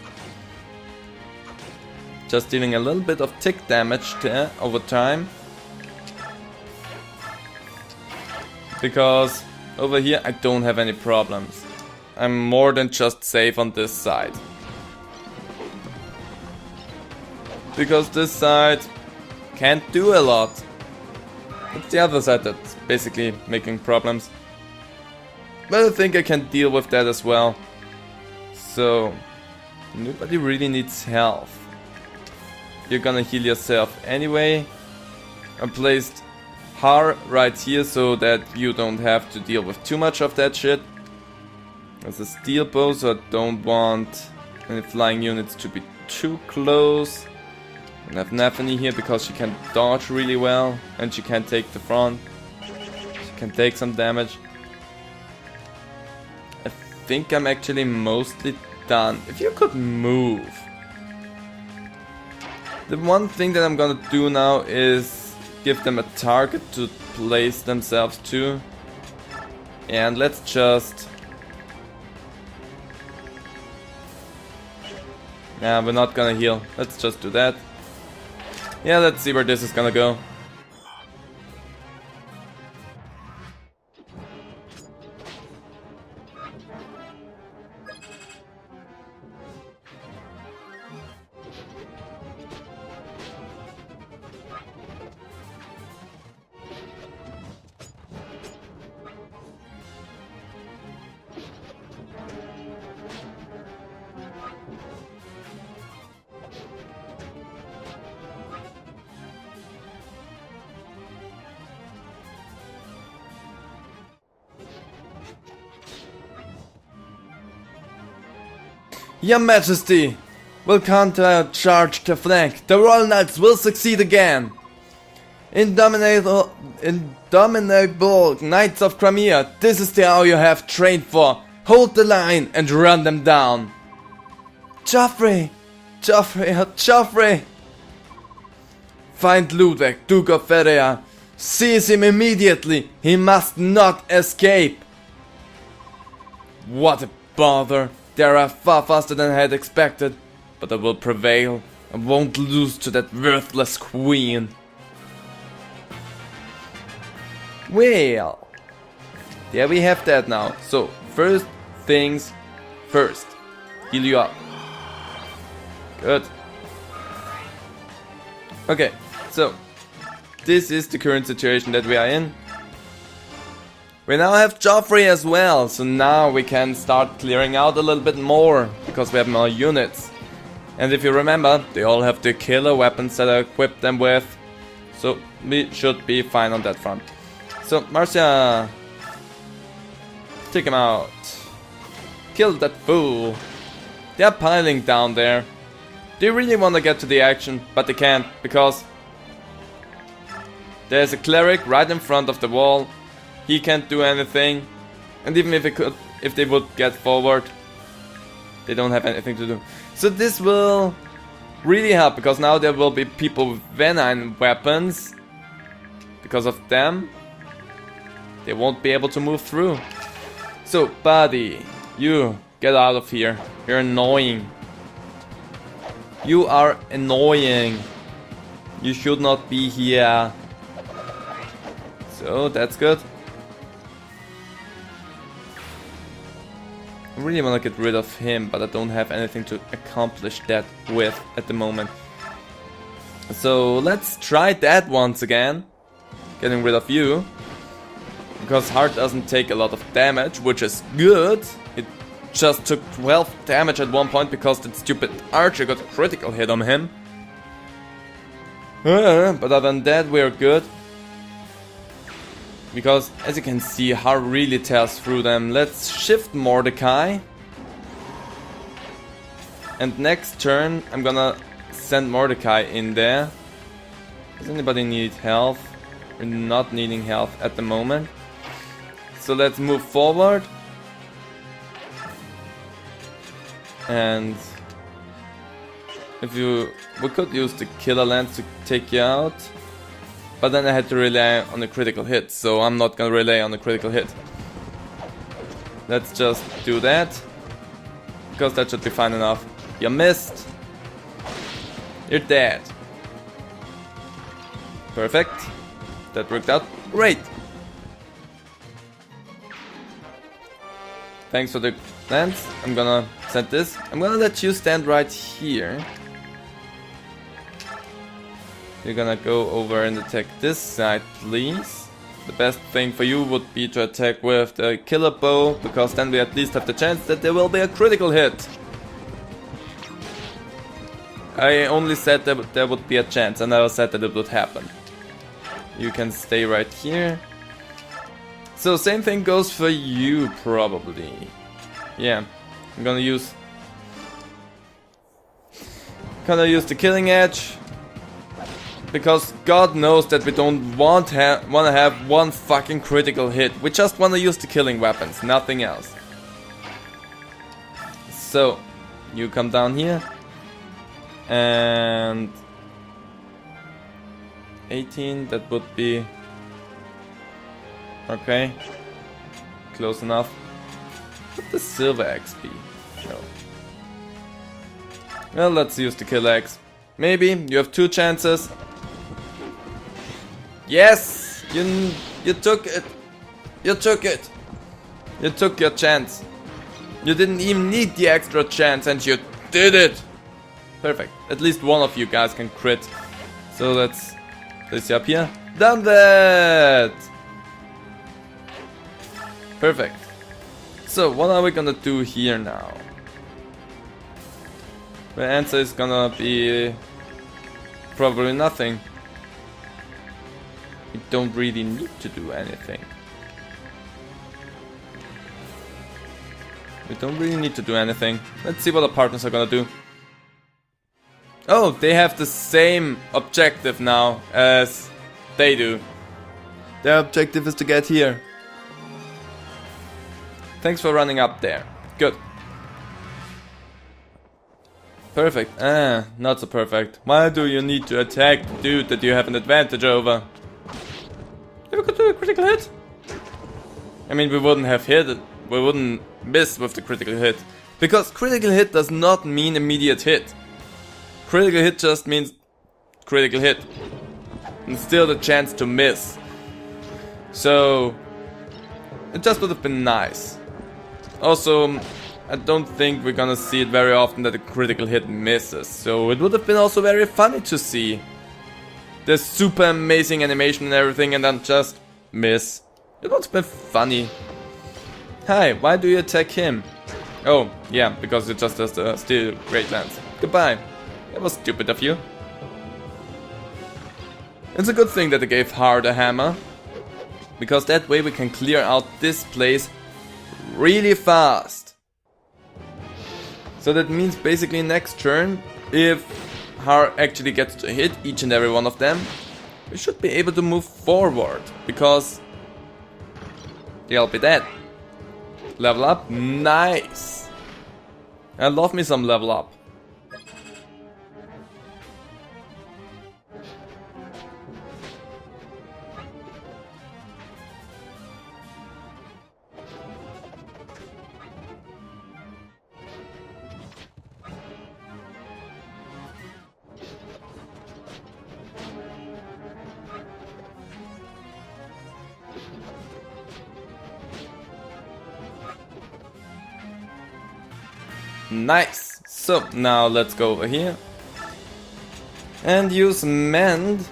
Just dealing a little bit of tick damage there over time. Because over here I don't have any problems. I'm more than just safe on this side. Because this side can't do a lot. It's the other side that's basically making problems. But I think I can deal with that as well. So, nobody really needs health. You're gonna heal yourself anyway. I placed Har right here so that you don't have to deal with too much of that shit. There's a steel bow, so I don't want any flying units to be too close. I have Nathany here because she can dodge really well and she can take the front. She can take some damage. I think I'm actually mostly done. If you could move. The one thing that I'm gonna do now is give them a target to place themselves to. And let's just... Nah, we're not gonna heal. Let's just do that. Yeah, let's see where this is gonna go. Your Majesty will counter-charge the flank. The Royal Knights will succeed again. Indomitable Knights of Crimea, this is the hour you have trained for. Hold the line and run them down. Joffrey! Joffrey! Find Ludwig, Duke of Feria. Seize him immediately. He must not escape. What a bother. They are far faster than I had expected, but I will prevail and won't lose to that worthless queen. Well, there we have that now. So, first things first. Heal you up. Good. Okay, so this is the current situation that we are in. We now have Joffrey as well, so now we can start clearing out a little bit more, because we have more units. And if you remember, they all have the killer weapons that I equipped them with, so we should be fine on that front. So, Marcia, take him out. Kill that fool. They're piling down there. They really want to get to the action, but they can't, because there's a cleric right in front of the wall. He can't do anything, and even if they would get forward, they don't have anything to do. So this will really help, because now there will be people with Venine weapons. Because of them, they won't be able to move through. So, buddy, you get out of here. You're annoying. You are annoying. You should not be here. So, that's good. I really want to get rid of him, but I don't have anything to accomplish that with at the moment. So let's try that once again. Getting rid of you. Because Heart doesn't take a lot of damage, which is good. It just took 12 damage at one point because that stupid archer got a critical hit on him. But other than that, we're good. Because, as you can see, Heart really tears through them. Let's shift Mordecai. And next turn, I'm gonna send Mordecai in there. Does anybody need health? We're not needing health at the moment. So let's move forward. And we could use the Killer Lance to take you out. But then I had to rely on a critical hit, so I'm not gonna rely on a critical hit. Let's just do that, because that should be fine enough. You missed. You're dead. Perfect. That worked out great. Thanks for the lance. I'm gonna set this. I'm gonna let you stand right here. You're gonna go over and attack this side, please. The best thing for you would be to attack with the killer bow, because then we at least have the chance that there will be a critical hit. I only said that there would be a chance, I never said that it would happen. You can stay right here. So same thing goes for you, probably. Yeah, I'm gonna use the killing edge. Because God knows that we don't want to have one fucking critical hit. We just want to use the killing weapons, nothing else. So, you come down here. And 18, that would be okay. Close enough. What the silver XP? No. Well, let's use the kill axe. Maybe you have 2 chances. Yes! You took it! You took it! You took your chance. You didn't even need the extra chance and you did it! Perfect. At least one of you guys can crit. So let's place you up here. Done that! Perfect. So what are we gonna do here now? The answer is gonna be probably nothing. We don't really need to do anything. We don't really need to do anything. Let's see what the partners are gonna do. Oh, they have the same objective now as they do. Their objective is to get here. Thanks for running up there. Good. Perfect. Not so perfect. Why do you need to attack the dude that you have an advantage over? If we could do a critical hit. I mean, we wouldn't have hit it. We wouldn't miss with the critical hit. Because critical hit does not mean immediate hit. Critical hit just means critical hit. And still the chance to miss. So, it just would have been nice. Also, I don't think we're gonna see it very often that a critical hit misses. So it would have been also very funny to see the super amazing animation and everything and then just miss. It would have been funny. Hi, why do you attack him? Oh, yeah, because it just has the steel great lance. Goodbye. That was stupid of you. It's a good thing that they gave Hard a hammer. Because that way we can clear out this place really fast. So that means basically next turn, if Har actually gets to hit each and every one of them, we should be able to move forward. Because they'll be dead. Level up? Nice! I love me some level up. Nice! So, now let's go over here. And use Mend.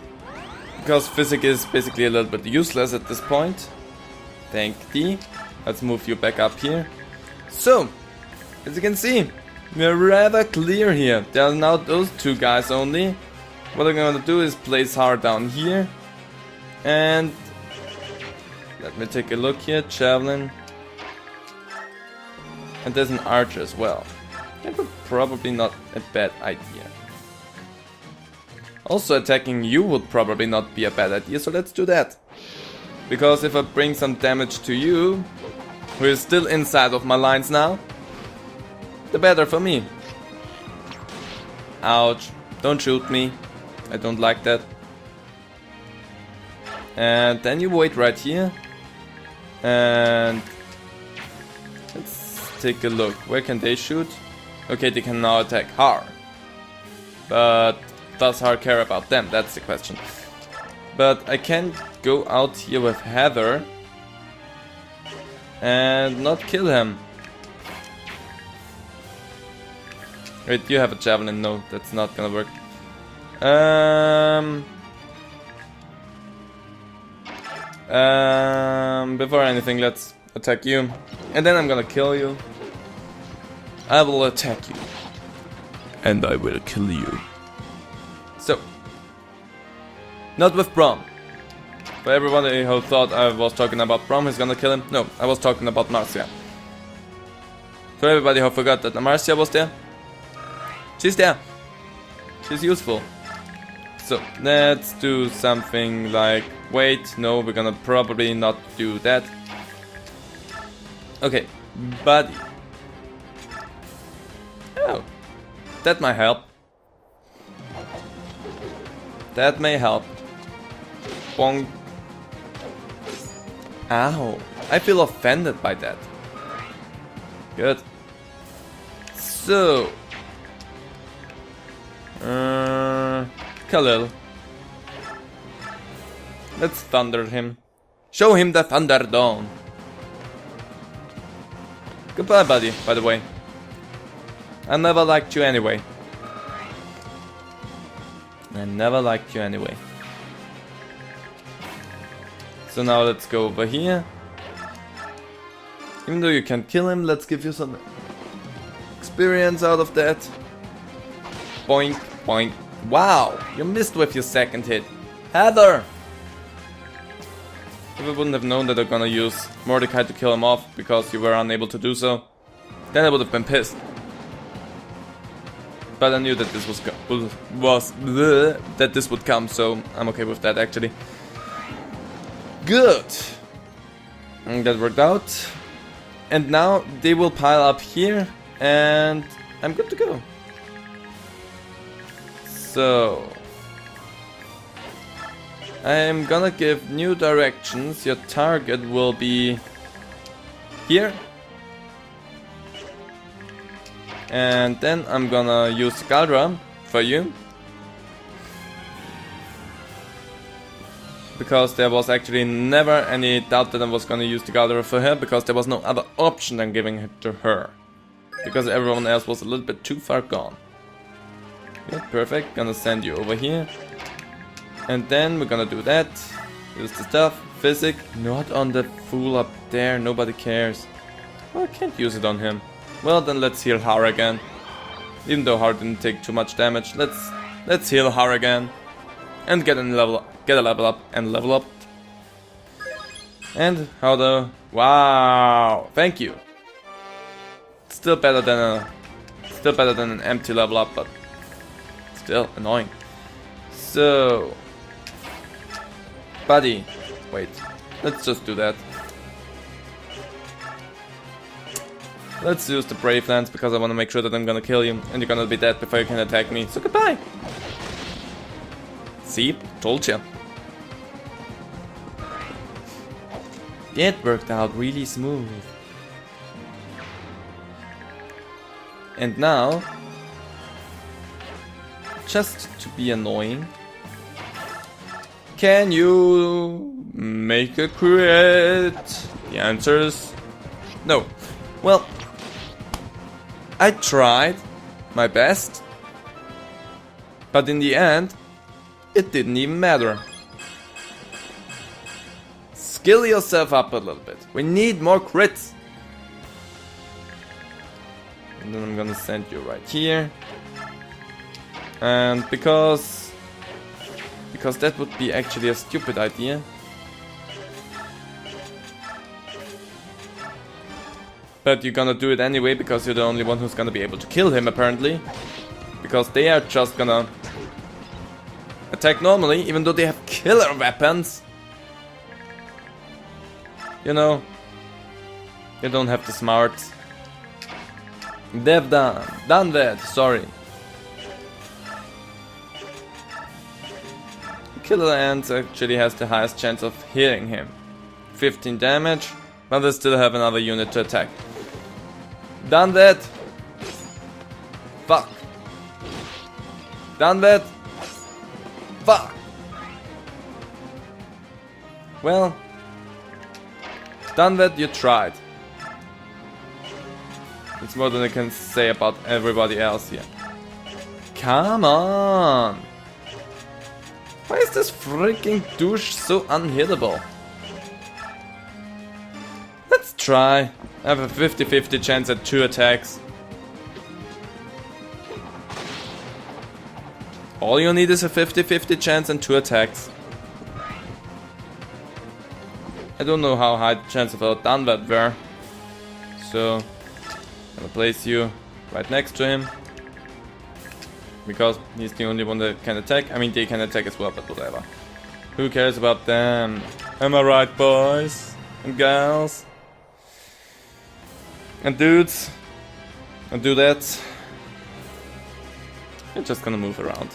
Because Physic is basically a little bit useless at this point. Thank thee. Let's move you back up here. So, as you can see, we're rather clear here. There are now those 2 guys only. What I'm gonna do is place Hard down here. And let me take a look here. Javelin. And there's an archer as well. That would probably not a bad idea. Also attacking you would probably not be a bad idea, so let's do that. Because if I bring some damage to you, who is still inside of my lines now, the better for me. Ouch. Don't shoot me. I don't like that. And then you wait right here. And let's take a look. Where can they shoot? Okay, they can now attack Har. But does Har care about them? That's the question. But I can go out here with Heather and not kill him. Wait, you have a javelin? No, that's not gonna work. Before anything, let's attack you. And then I'm gonna kill you. I will attack you. And I will kill you. So. Not with Brom. For everybody who thought I was talking about Brom, who's gonna kill him. No, I was talking about Marcia. For everybody who forgot that Marcia was there. She's there. She's useful. So, let's do something like... Wait, no, we're gonna probably not do that. Okay, buddy. Oh, that might help. That may help. Bong. Ow. I feel offended by that. Good. So. Khalil. Let's thunder him. Show him the Thunderdome. Goodbye, buddy, by the way. I never liked you anyway. I never liked you anyway. So now let's go over here. Even though you can't kill him, let's give you some experience out of that. Boink, boink. Wow, you missed with your second hit. Heather! If I wouldn't have known that they're gonna use Mordecai to kill him off because you were unable to do so, then I would have been pissed. But I knew that this that this would come, so I'm okay with that actually. Good! And that worked out. And now they will pile up here, and I'm good to go. So I'm gonna give new directions. Your target will be here. And then I'm gonna use Galdra for you. Because there was actually never any doubt that I was gonna use the Galdra for her, because there was no other option than giving it to her. Because everyone else was a little bit too far gone. Good, perfect. Gonna send you over here. And then we're gonna do that. Use the stuff. Physic. Not on the fool up there. Nobody cares. Well, I can't use it on him. Well, then let's heal Har again. Even though Har didn't take too much damage, let's heal Har again. And get a level up and level up. And how the wow! Thank you. Still better than an empty level up, but still annoying. So, buddy, wait. Let's just do that. Let's use the Brave Lance because I want to make sure that I'm gonna kill you and you're gonna be dead before you can attack me. So goodbye. See? Told ya. It worked out really smooth. And now, just to be annoying, can you make a crit? The answer is no. Well, I tried my best, but in the end, it didn't even matter. Skill yourself up a little bit. We need more crits. And then I'm gonna send you right here. And because that would be actually a stupid idea. But you're gonna do it anyway because you're the only one who's gonna be able to kill him apparently. Because they are just gonna attack normally, even though they have killer weapons. You know, you don't have the smarts. They've done that, sorry. Killer Ant actually has the highest chance of hitting him. 15 damage, but they still have another unit to attack. Done that. Fuck. Done that. Fuck. Well, done that, you tried. It's more than I can say about everybody else here. Come on! Why is this freaking douche so unhittable? Let's try. I have a 50-50 chance at 2 attacks. All you need is a 50-50 chance and 2 attacks. I don't know how high the chance of a done that were. So, I'm gonna place you right next to him. Because he's the only one that can attack. I mean, they can attack as well, but whatever. Who cares about them? Am I right, boys and gals? And dudes? And dudettes? You're just gonna move around.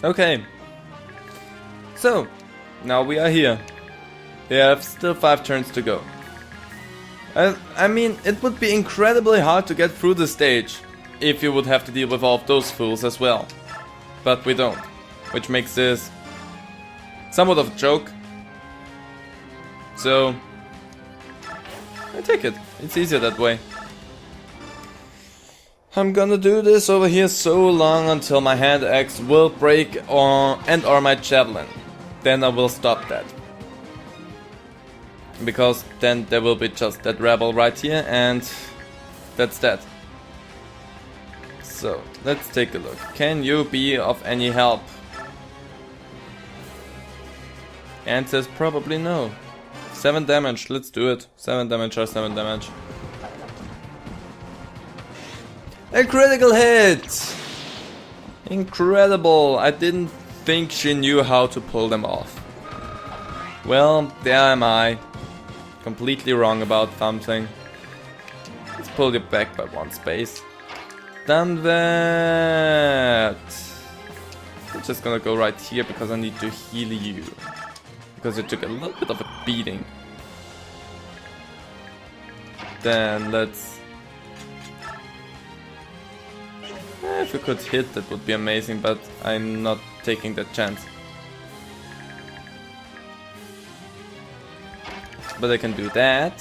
Okay. So, now we are here. We have still 5 turns to go. I mean, it would be incredibly hard to get through the stage if you would have to deal with all of those fools as well. But we don't, which makes this somewhat of a joke. So, I take it. It's easier that way. I'm gonna do this over here so long until my hand axe will break or my javelin. Then I will stop that. Because then there will be just that rebel right here and that's that. So, let's take a look. Can you be of any help? Answer is probably no. 7 damage, let's do it. 7 damage or 7 damage. A critical hit! Incredible! I didn't think she knew how to pull them off. Well, there am I. Completely wrong about something. Let's pull you back by 1 space. Done that! I'm just gonna go right here because I need to heal you. Because you took a little bit of a beating. Then let's... if we could hit, that would be amazing, but I'm not taking that chance. But I can do that.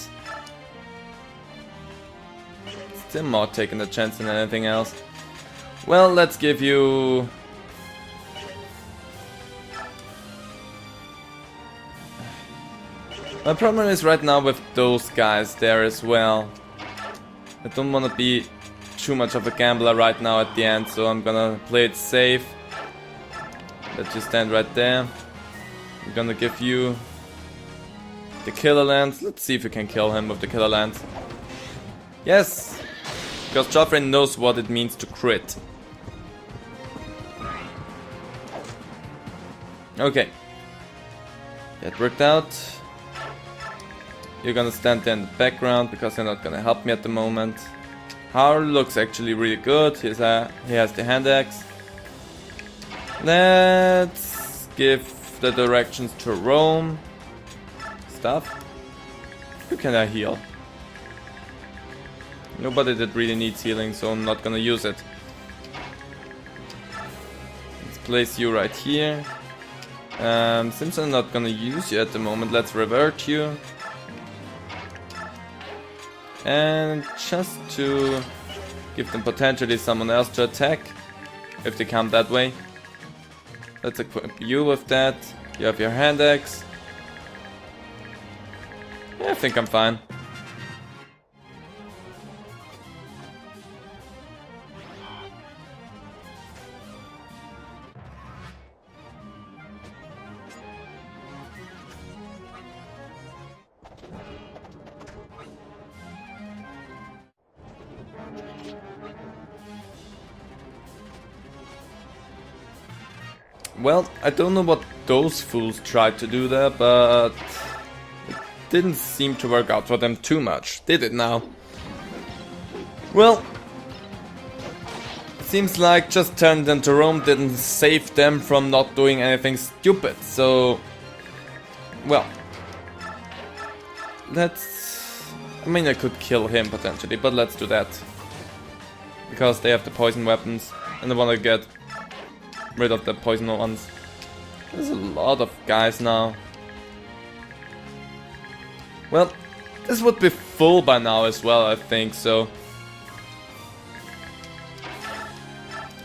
Still more taking a chance than anything else. Well, let's give you... My problem is right now with those guys there as well. I don't want to be too much of a gambler right now at the end, so I'm gonna play it safe. Let you stand right there. I'm gonna give you the killer lance. Let's see if we can kill him with the killer lance. Yes! Because Joffrey knows what it means to crit. Okay. That worked out. You're gonna stand there in the background because you're not gonna help me at the moment. Har looks actually really good. He has the hand axe. Let's give the directions to Rome. Stuff. Who can I heal? Nobody that really needs healing, so I'm not gonna use it. Let's place you right here. Since I'm not gonna use you at the moment, let's revert you. And just to give them potentially someone else to attack, if they come that way. Let's equip you with that. You have your hand axe. Yeah, I think I'm fine. Well, I don't know what those fools tried to do there, but it didn't seem to work out for them too much, did it now? Well, it seems like just turning them to Rome didn't save them from not doing anything stupid, so... Well... Let's... I mean, I could kill him potentially, but let's do that. Because they have the poison weapons, and I want to get rid of the poison ones. There's a lot of guys now. Well, this would be full by now as well, I think, so...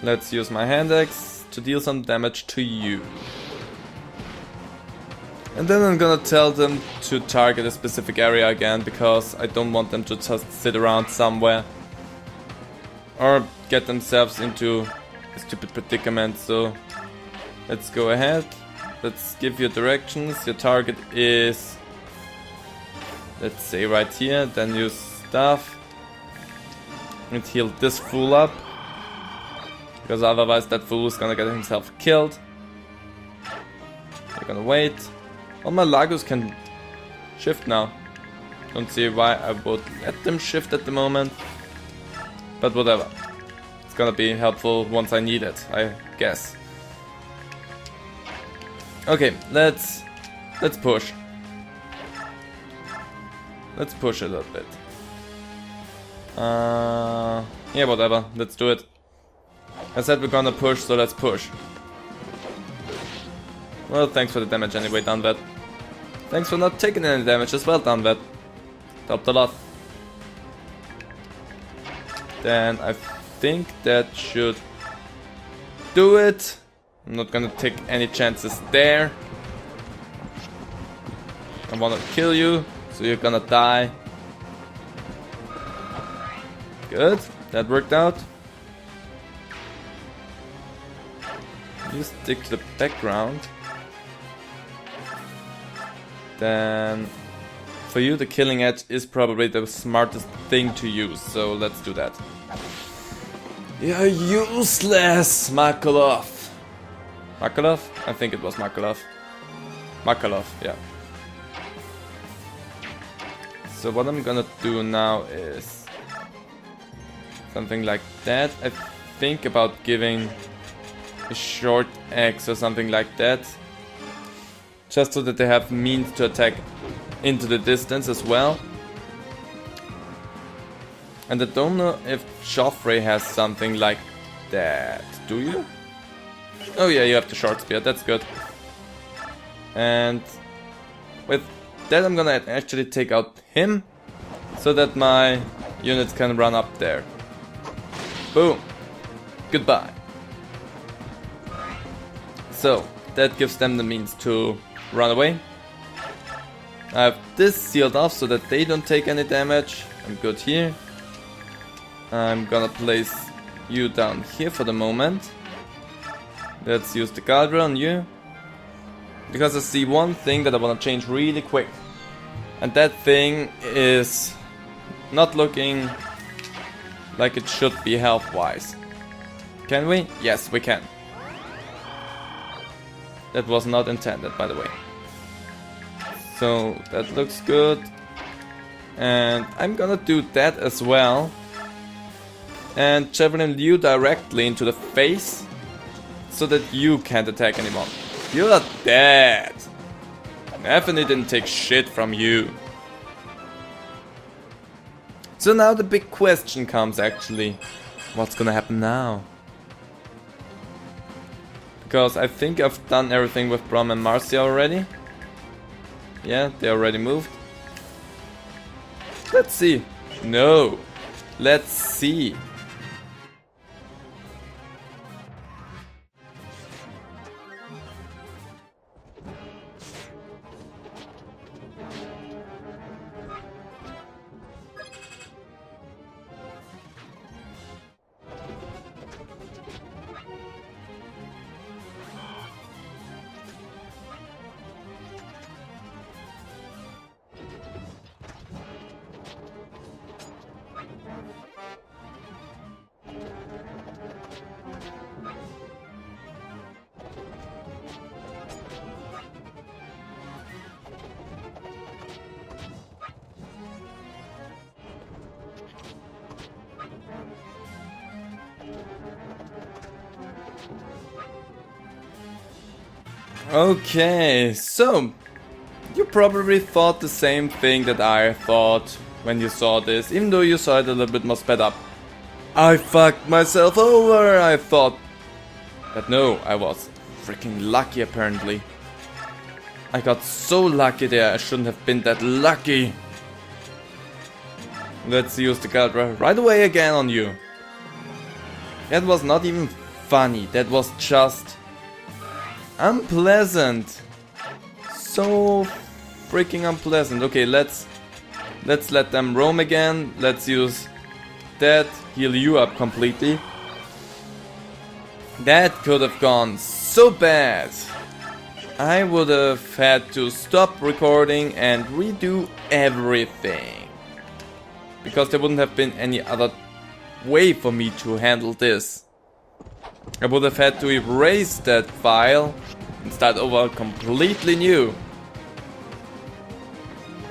Let's use my hand axe to deal some damage to you. And then I'm gonna tell them to target a specific area again, because I don't want them to just sit around somewhere. Or get themselves into a stupid predicament, so... Let's go ahead. Let's give you directions. Your target is... Let's say right here, then use stuff. And heal this fool up. Because otherwise that fool is gonna get himself killed. We're gonna wait. All my Lagos can shift now. Don't see why I would let them shift at the moment. But whatever. It's gonna be helpful once I need it, I guess. Okay, let's push. Let's push a little bit. Yeah, whatever. Let's do it. I said we're gonna push, so let's push. Well, thanks for the damage anyway, Dunvet. Thanks for not taking any damage as well, Dunvet. Helped a lot. Then I think that should do it. I'm not gonna take any chances there. I wanna kill you, so you're gonna die. Good, that worked out. You stick to the background. Then for you the killing edge is probably the smartest thing to use, so let's do that. You're useless, Makalov. Makalov? I think it was Makalov. Makalov, yeah. So what I'm gonna do now is something like that. I think about giving a short axe or something like that. Just so that they have means to attack into the distance as well. And I don't know if Joffrey has something like that. Do you? Oh yeah, you have the short spear, that's good. And with that I'm gonna actually take out him, so that my units can run up there. Boom. Goodbye. So, that gives them the means to run away. I have this sealed off so that they don't take any damage. I'm good here. I'm gonna place you down here for the moment. Let's use the Galdra on you. Because I see one thing that I wanna change really quick. And that thing is not looking like it should be health-wise. Can we? Yes, we can. That was not intended, by the way. So that looks good. And I'm gonna do that as well. And javelin you directly into the face, so that you can't attack anymore. You're dead. Anthony didn't take shit from you. So now the big question comes actually. What's gonna happen now? Because I think I've done everything with Brom and Marcia already. Yeah, they already moved. Let's see. No. Let's see. Okay, so you probably thought the same thing that I thought when you saw this, even though you saw it a little bit more sped up. I fucked myself over, I thought. But no, I was freaking lucky apparently. I got so lucky there, I shouldn't have been that lucky. Let's use the Galdra right away again on you. That was not even funny, that was just unpleasant. So freaking unpleasant. Okay, let's let them roam again. Let's use that, heal you up completely. That could have gone so bad. I would have had to stop recording and redo everything. Because there wouldn't have been any other way for me to handle this. I would have had to erase that file and start over completely new.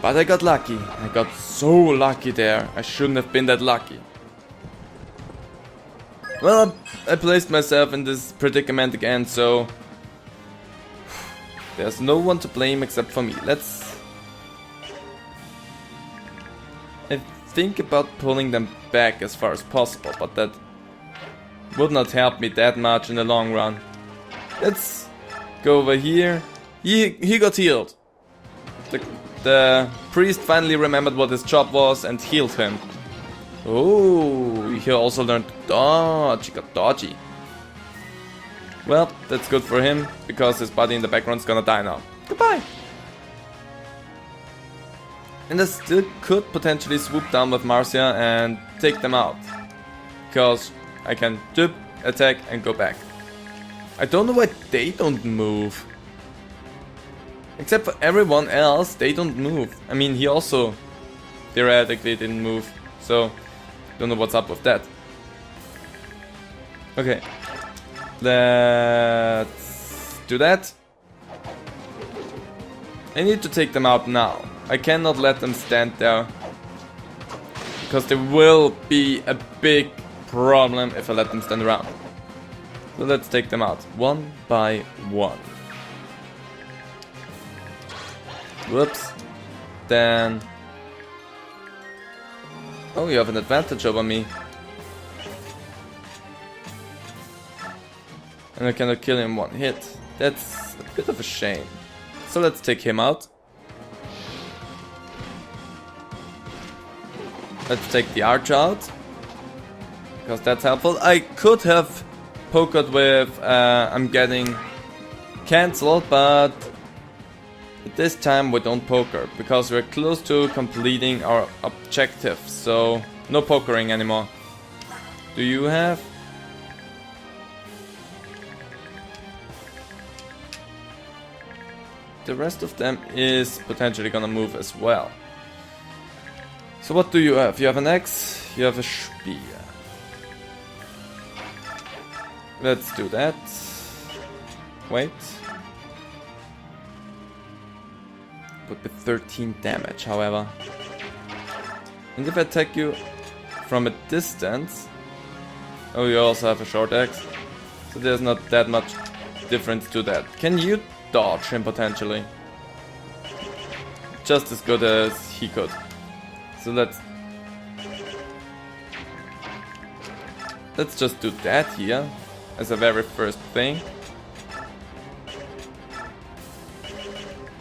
But I got lucky. I got so lucky there. I shouldn't have been that lucky. Well, I placed myself in this predicament again, so There's no one to blame except for me. I think about pulling them back as far as possible, but that would not help me that much in the long run. Let's go over here. He got healed. The priest finally remembered what his job was and healed him. Oh, he also learned dodge. He got dodgy. Well, that's good for him, because his buddy in the background's gonna die now. Goodbye! And I still could potentially swoop down with Marcia and take them out. Because I can dip, attack and go back. I don't know why they don't move. Except for everyone else, they don't move. I mean, he also theoretically didn't move. So, don't know what's up with that. Okay. Let's do that. I need to take them out now. I cannot let them stand there, because there will be a big problem if I let them stand around. So let's take them out one by one. Whoops. Then... oh, you have an advantage over me. And I cannot kill him one hit. That's a bit of a shame. So let's take him out. Let's take the archer out, because that's helpful. I could have pokered with I'm getting cancelled, but at this time we don't poker, because we're close to completing our objective. So no pokering anymore. Do you have? The rest of them is potentially gonna move as well. So what do you have? You have an axe, you have a spear. Let's do that. Wait. Would be 13 damage, however. And if I attack you from a distance... oh, you also have a short axe. So there's not that much difference to that. Can you dodge him potentially? Just as good as he could. So let's just do that here as a very first thing.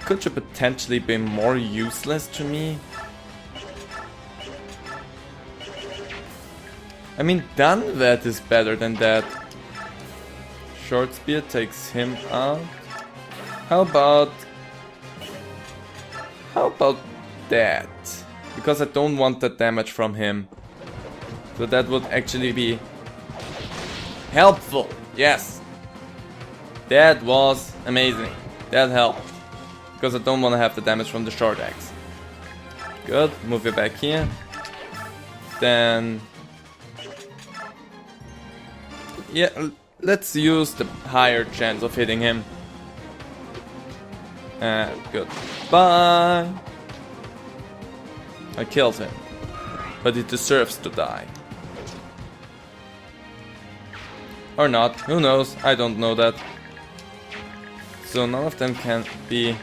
Could you potentially be more useless to me? I mean, Dunvet is better than that. Short spear takes him out. How about that? Because I don't want that damage from him. So that would actually be helpful. Yes. That was amazing. That helped. Because I don't want to have the damage from the short axe. Good. Move it back here. Then... yeah, let's use the higher chance of hitting him. And good. Bye. I killed him, but he deserves to die. Or not, who knows, I don't know that. So none of them can be...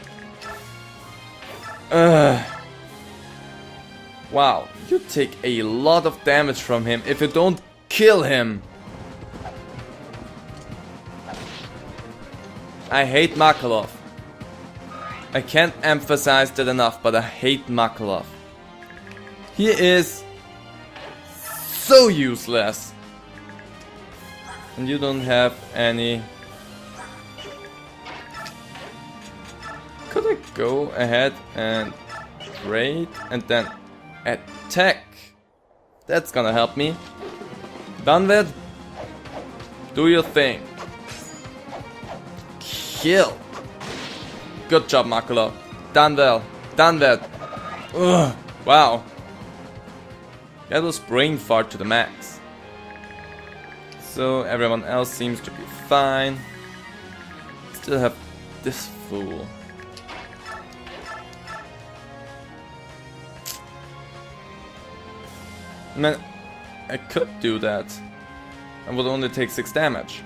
wow, you take a lot of damage from him if you don't kill him. I hate Makalov. I can't emphasize that enough, but I hate Makalov. He is so useless. And you don't have any... could I go ahead and trade and then attack? That's gonna help me. Dunvet, do your thing. Kill. Good job, Makalov. Done well. Done that. Ugh. Wow. That was brain fart to the max. So everyone else seems to be fine. Still have this fool. Man, I could do that. I would only take 6 damage.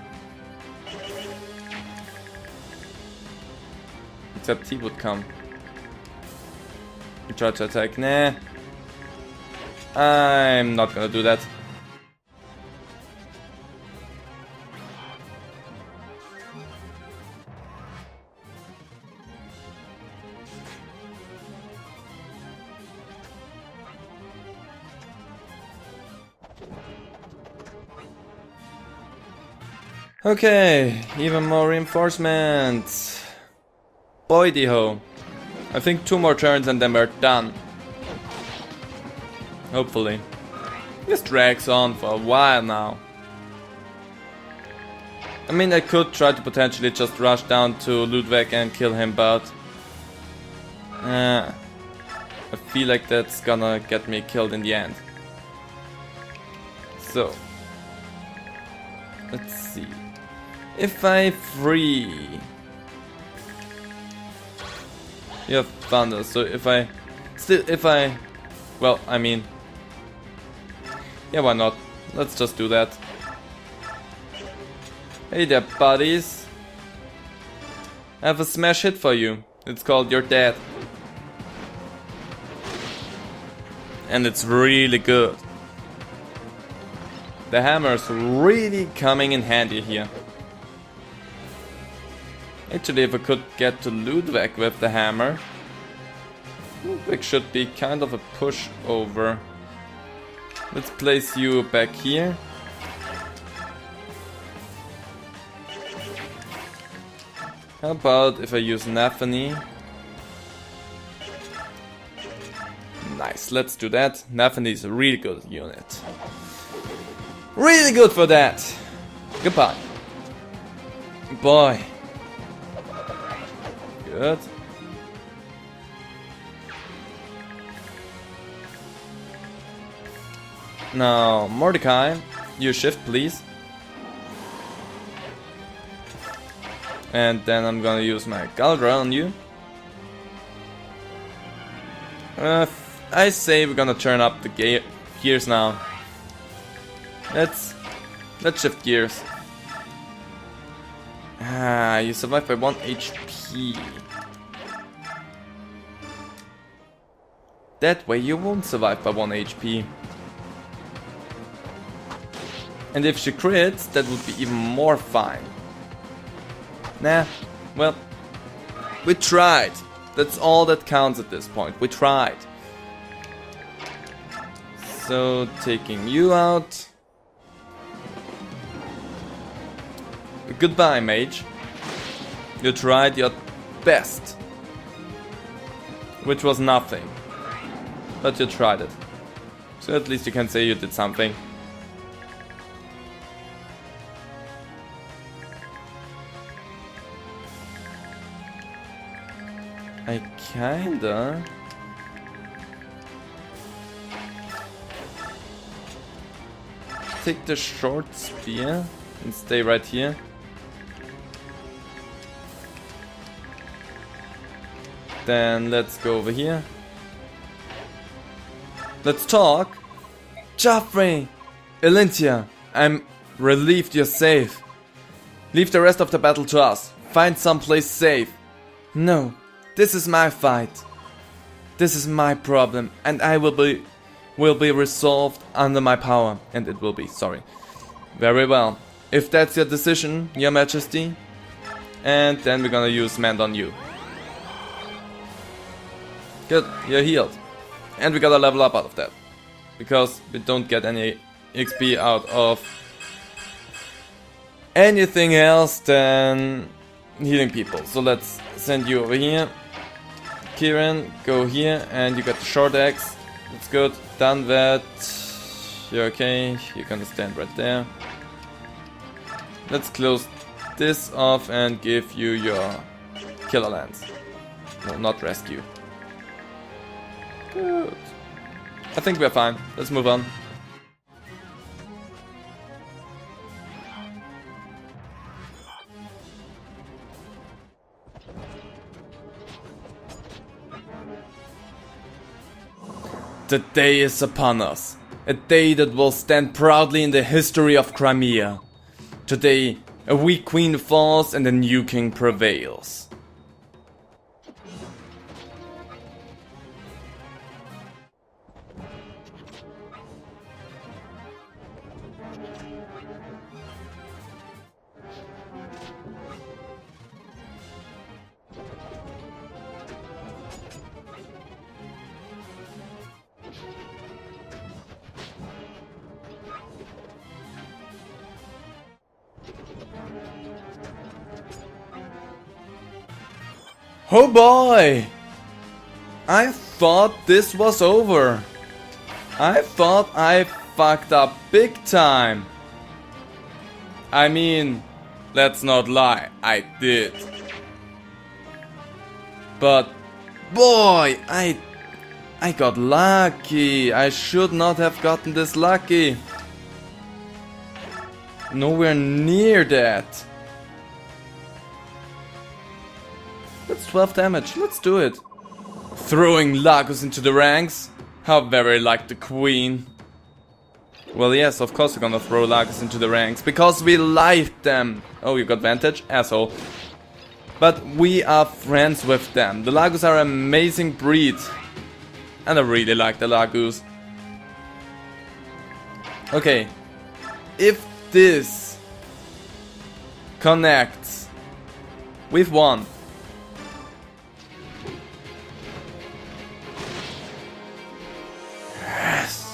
Except he would come. He tried to attack. Nah. I'm not gonna do that. Okay, even more reinforcements. Boy ho. I think 2 more turns and then we're done. Hopefully. This drags on for a while now. I mean, I could try to potentially just rush down to Ludwig and kill him, but I feel like that's gonna get me killed in the end. So, let's see. If I free... You have thunder, so if I... Well, I mean... Yeah, why not? Let's just do that. Hey there, buddies. I have a smash hit for you. It's called You're Dead. And it's really good. The hammer's really coming in handy here. Actually, if I could get to Ludwig with the hammer, Ludwig should be kind of a pushover. Let's place you back here. How about if I use Nathany? Nice, let's do that. Nathany is a really good unit. Really good for that! Goodbye. Boy. Good. Now, Mordecai, you shift please. And then I'm gonna use my Galdra on you. I say we're gonna turn up the gears now. Let's shift gears. Ah, you survive by 1 HP. That way you won't survive by 1 HP. And if she crits, that would be even more fine. Nah, well, we tried. That's all that counts at this point. We tried. So, taking you out. Goodbye, mage. You tried your best. Which was nothing. But you tried it. So at least you can say you did something. I kinda... take the short spear and stay right here. Then let's go over here. Let's talk. Joffrey! Elintia, I'm relieved you're safe. Leave the rest of the battle to us. Find someplace safe. No, this is my fight. This is my problem, and I will be resolved under my power. And it will be, sorry. Very well. If that's your decision, your majesty. And then we're gonna use Mend on you. Good, you're healed. And we gotta level up out of that. Because we don't get any XP out of anything else than healing people. So let's send you over here. Kieran, go here, and you got the short axe. That's good. Done that. You're okay. You're gonna stand right there. Let's close this off and give you your killer lance. No, not rescue. Good. I think we're fine. Let's move on. The day is upon us. A day that will stand proudly in the history of Crimea. Today, a weak queen falls and a new king prevails. Oh boy! I thought this was over. I thought I fucked up big time. I mean, let's not lie, I did. But boy, I got lucky. I should not have gotten this lucky. Nowhere near that. That's 12 damage, let's do it. Throwing Lagos into the ranks? How very like the queen. Well, yes, of course we're gonna throw Lagos into the ranks, because we like them. Oh, you got Vantage? Asshole. But we are friends with them. The Lagos are an amazing breed. And I really like the Lagos. Okay. If this connects, we've won. Yes.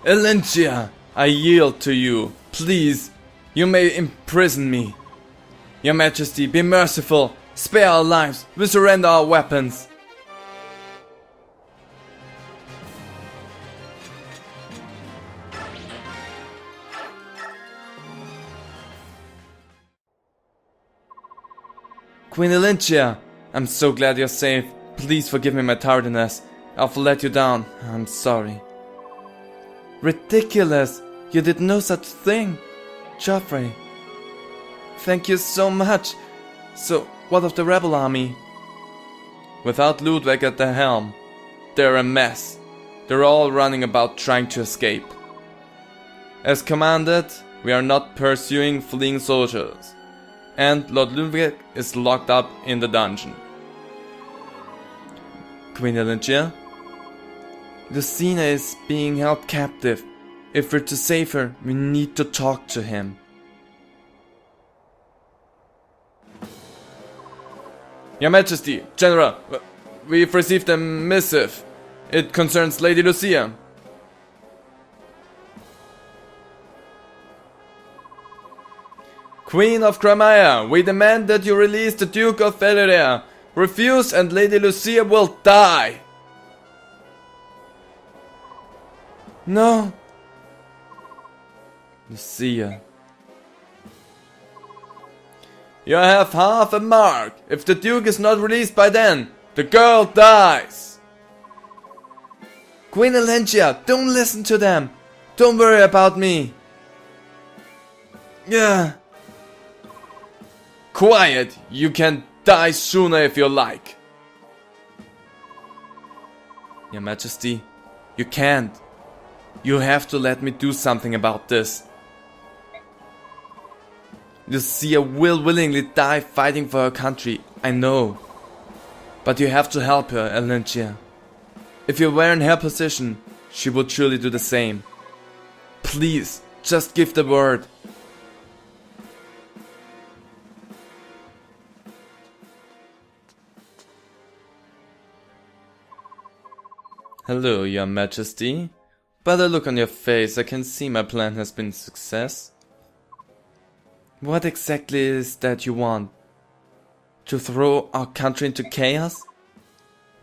Elentia, I yield to you. Please, you may imprison me. Your Majesty, be merciful. Spare our lives. We surrender our weapons. Queen Elentia, I'm so glad you're safe. Please forgive me my tardiness. I've let you down. I'm sorry. Ridiculous! You did no such thing! Joffrey. Thank you so much! So, what of the rebel army? Without Ludwig at the helm, they're a mess. They're all running about trying to escape. As commanded, we are not pursuing fleeing soldiers. And Lord Ludwig is locked up in the dungeon. Queen Elentia? Lucina is being held captive. If we're to save her, we need to talk to him. Your Majesty, General, we've received a missive. It concerns Lady Lucia. Queen of Crimea, we demand that you release the Duke of Valyria. Refuse and Lady Lucia will die. No. Lucia. You have half a mark. If the Duke is not released by then, the girl dies. Queen Elentia, don't listen to them. Don't worry about me. Yeah. Quiet. You can die sooner if you like. Your Majesty, you can't. You have to let me do something about this. Lucia will willingly die fighting for her country, I know. But you have to help her, Elentia. If you were in her position, she would surely do the same. Please, just give the word. Hello, Your Majesty. By the look on your face, I can see my plan has been a success. What exactly is that you want? To throw our country into chaos?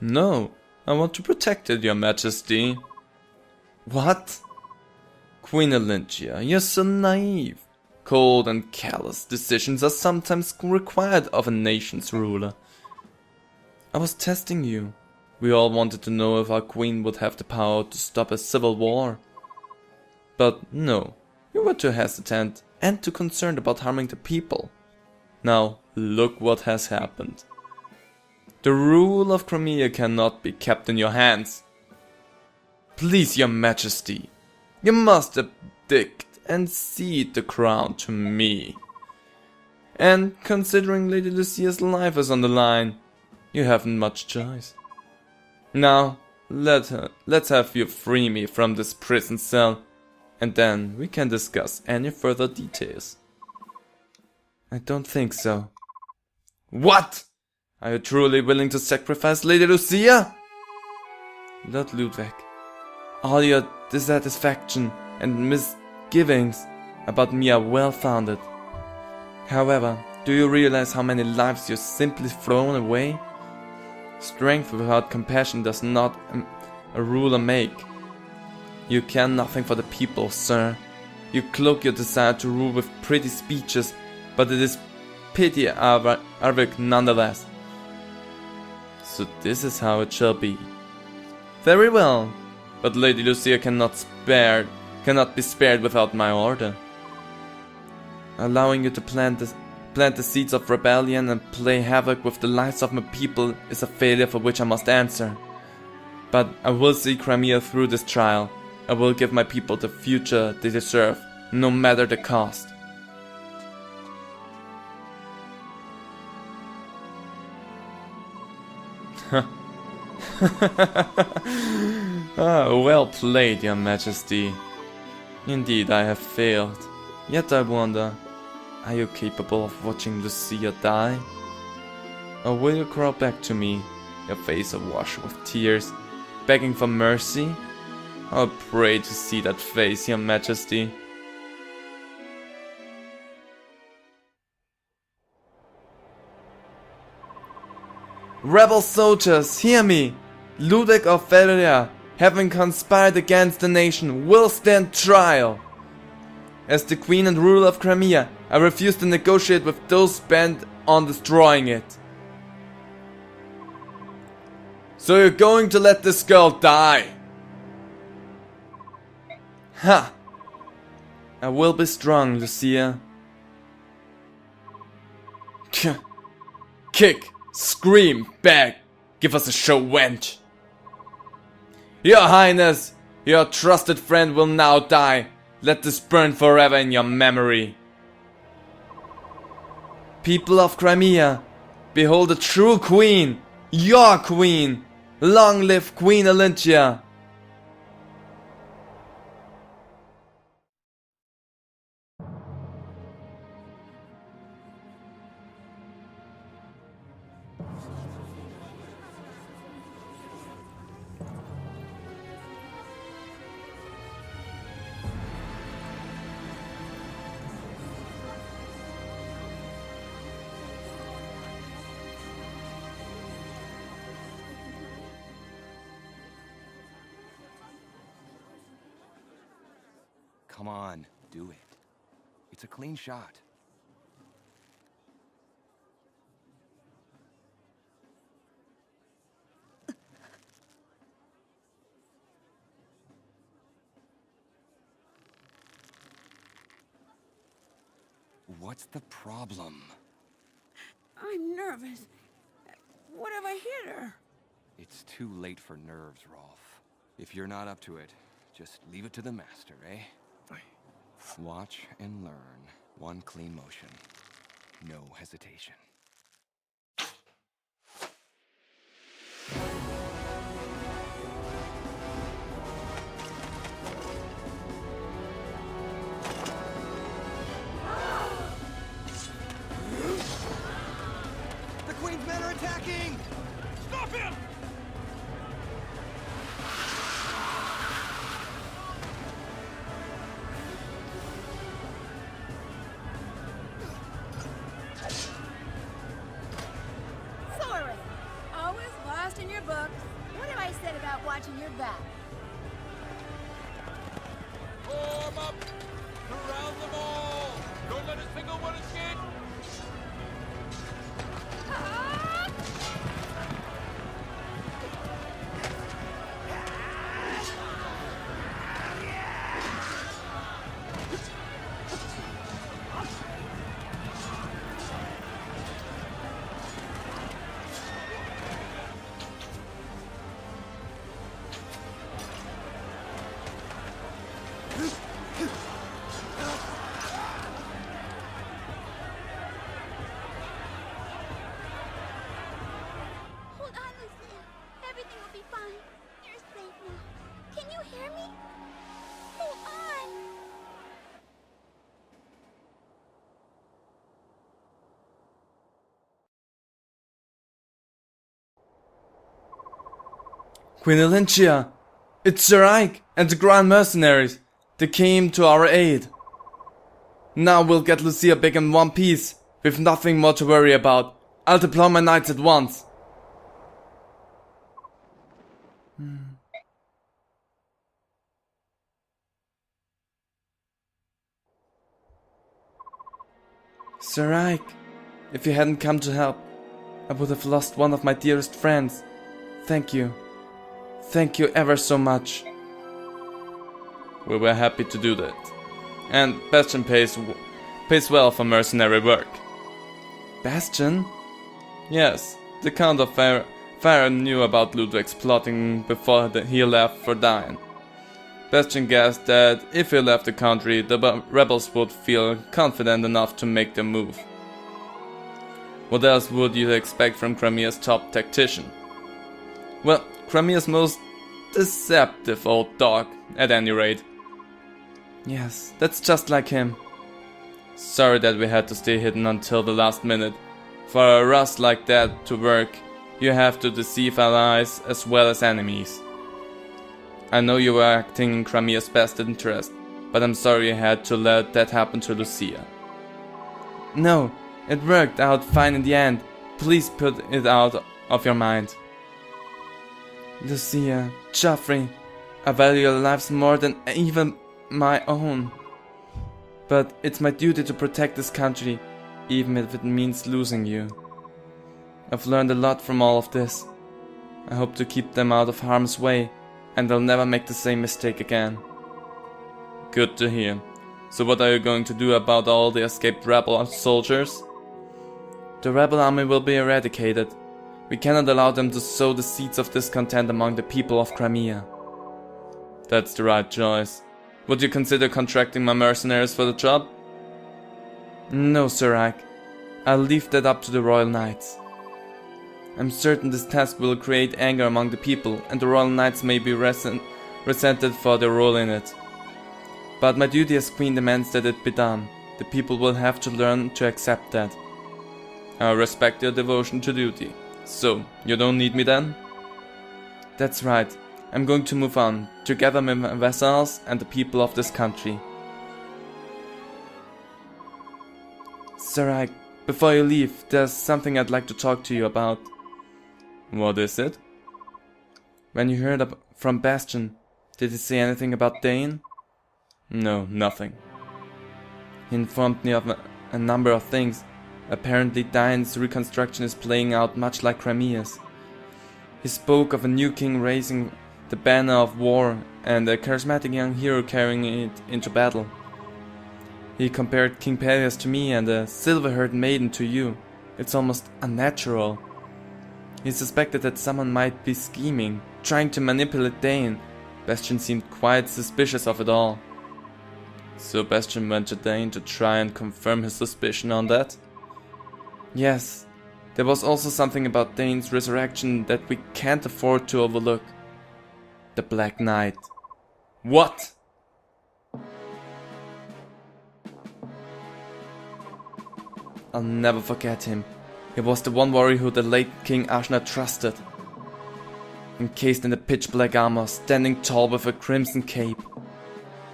No, I want to protect it, Your Majesty. What? Queen Elentia, you're so naive. Cold and callous decisions are sometimes required of a nation's ruler. I was testing you. We all wanted to know if our queen would have the power to stop a civil war. But no, you were too hesitant and too concerned about harming the people. Now, look what has happened. The rule of Crimea cannot be kept in your hands. Please, Your Majesty, you must predict and cede the crown to me. And considering Lady Lucia's life is on the line, you haven't much choice. Now, let's have you free me from this prison cell, and then we can discuss any further details. I don't think so. What? Are you truly willing to sacrifice Lady Lucia? Lord Ludwig, all your dissatisfaction and misgivings about me are well founded. However, do you realize how many lives you've simply thrown away? Strength without compassion does not a ruler make. You care nothing for the people, sir. You cloak your desire to rule with pretty speeches, but it is pity Arvik nonetheless. So this is how it shall be. Very well, but Lady Lucia cannot be spared without my order. Allowing you to plant the seeds of rebellion and play havoc with the lives of my people is a failure for which I must answer. But I will see Crimea through this trial. I will give my people the future they deserve, no matter the cost. Well played, Your Majesty. Indeed, I have failed. Yet I wonder, are you capable of watching Lucia die? Or will you crawl back to me, your face awash with tears, begging for mercy? I pray to see that face, Your Majesty. Rebel soldiers, hear me! Ludwig of Valoria, having conspired against the nation, will stand trial! As the Queen and ruler of Crimea, I refuse to negotiate with those bent on destroying it. So you're going to let this girl die? Ha! I will be strong, Lucia. Kick! Scream! Beg! Give us a show, wench! Your Highness! Your trusted friend will now die. Let this burn forever in your memory. People of Crimea, behold a true queen! Your queen! Long live Queen Olyncia! Come on, do it. It's a clean shot. What's the problem? I'm nervous. What if I hit her? It's too late for nerves, Rolf. If you're not up to it, just leave it to the master, eh? Watch and learn. One clean motion. No hesitation. The Queen's men are attacking! Stop him! In your books. What have I said about watching your back? Form up! Surround them all! Don't let a single one escape! Can you hear me? Go on! Queen Elentia! It's Sir Ike and the Grand Mercenaries! They came to our aid! Now we'll get Lucia back in one piece, with nothing more to worry about. I'll deploy my knights at once. Sir Ike, if you hadn't come to help, I would have lost one of my dearest friends. Thank you. Thank you ever so much. We were happy to do that. And Bastion pays well for mercenary work. Bastion? Yes, the Count of Farron knew about Ludwig's plotting before he left for Diane. Bastion guessed that if he left the country, the rebels would feel confident enough to make their move. What else would you expect from Crimea's top tactician? Well, Crimea's most deceptive old dog, at any rate. Yes, that's just like him. Sorry that we had to stay hidden until the last minute. For a rust like that to work, you have to deceive allies as well as enemies. I know you were acting in Crimea's best interest, but I'm sorry you had to let that happen to Lucia. No, it worked out fine in the end. Please put it out of your mind. Lucia, Joffrey, I value your lives more than even my own. But it's my duty to protect this country, even if it means losing you. I've learned a lot from all of this. I hope to keep them out of harm's way, and they'll never make the same mistake again. Good to hear. So what are you going to do about all the escaped rebel soldiers? The rebel army will be eradicated. We cannot allow them to sow the seeds of discontent among the people of Crimea. That's the right choice. Would you consider contracting my mercenaries for the job? No, Sir Ike. I'll leave that up to the Royal Knights. I'm certain this task will create anger among the people, and the Royal Knights may be resented for their role in it. But my duty as Queen demands that it be done. The people will have to learn to accept that. I respect your devotion to duty. So, you don't need me then? That's right. I'm going to move on, together with my vassals and the people of this country. Sir Ike, before you leave, there's something I'd like to talk to you about. What is it? When you heard from Bastion, did he say anything about Dane? No, nothing. He informed me of a number of things. Apparently Dane's reconstruction is playing out much like Crimea's. He spoke of a new king raising the banner of war and a charismatic young hero carrying it into battle. He compared King Peleus to me and a silver-haired maiden to you. It's almost unnatural. He suspected that someone might be scheming, trying to manipulate Dane. Bastion seemed quite suspicious of it all. So Bastion went to Dane to try and confirm his suspicion on that? Yes, there was also something about Dane's resurrection that we can't afford to overlook. The Black Knight. What? I'll never forget him. He was the one warrior who the late King Ashna trusted. Encased in the pitch-black armor, standing tall with a crimson cape.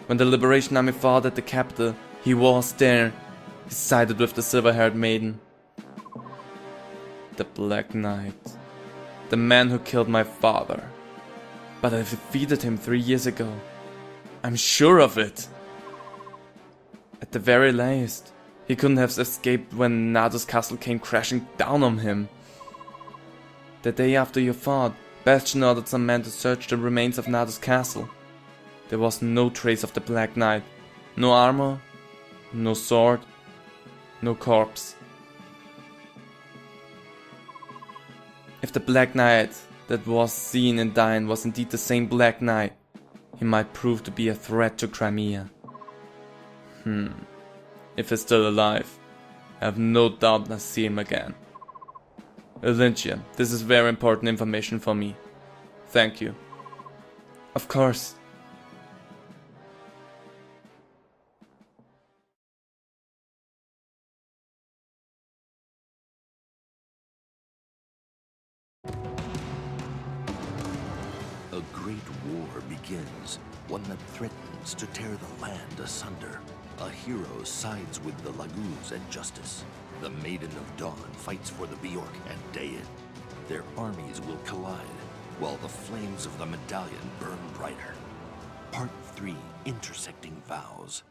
When the Liberation Army fought at the capital, he was there. He sided with the silver-haired maiden. The Black Knight. The man who killed my father. But I defeated him 3 years ago. I'm sure of it. At the very least, he couldn't have escaped when Nado's castle came crashing down on him. The day after you fought, Bastion ordered some men to search the remains of Nado's castle. There was no trace of the Black Knight. No armor, no sword, no corpse. If the Black Knight that was seen in Diane was indeed the same Black Knight, he might prove to be a threat to Crimea. If he's still alive, I have no doubt I'll see him again. Elentia, this is very important information for me. Thank you. Of course. A great war begins, one that threatens to tear the land asunder. A hero sides with the Laguz and Justice. The Maiden of Dawn fights for the Bjork and Dain. Their armies will collide, while the flames of the medallion burn brighter. Part 3, Intersecting Vows.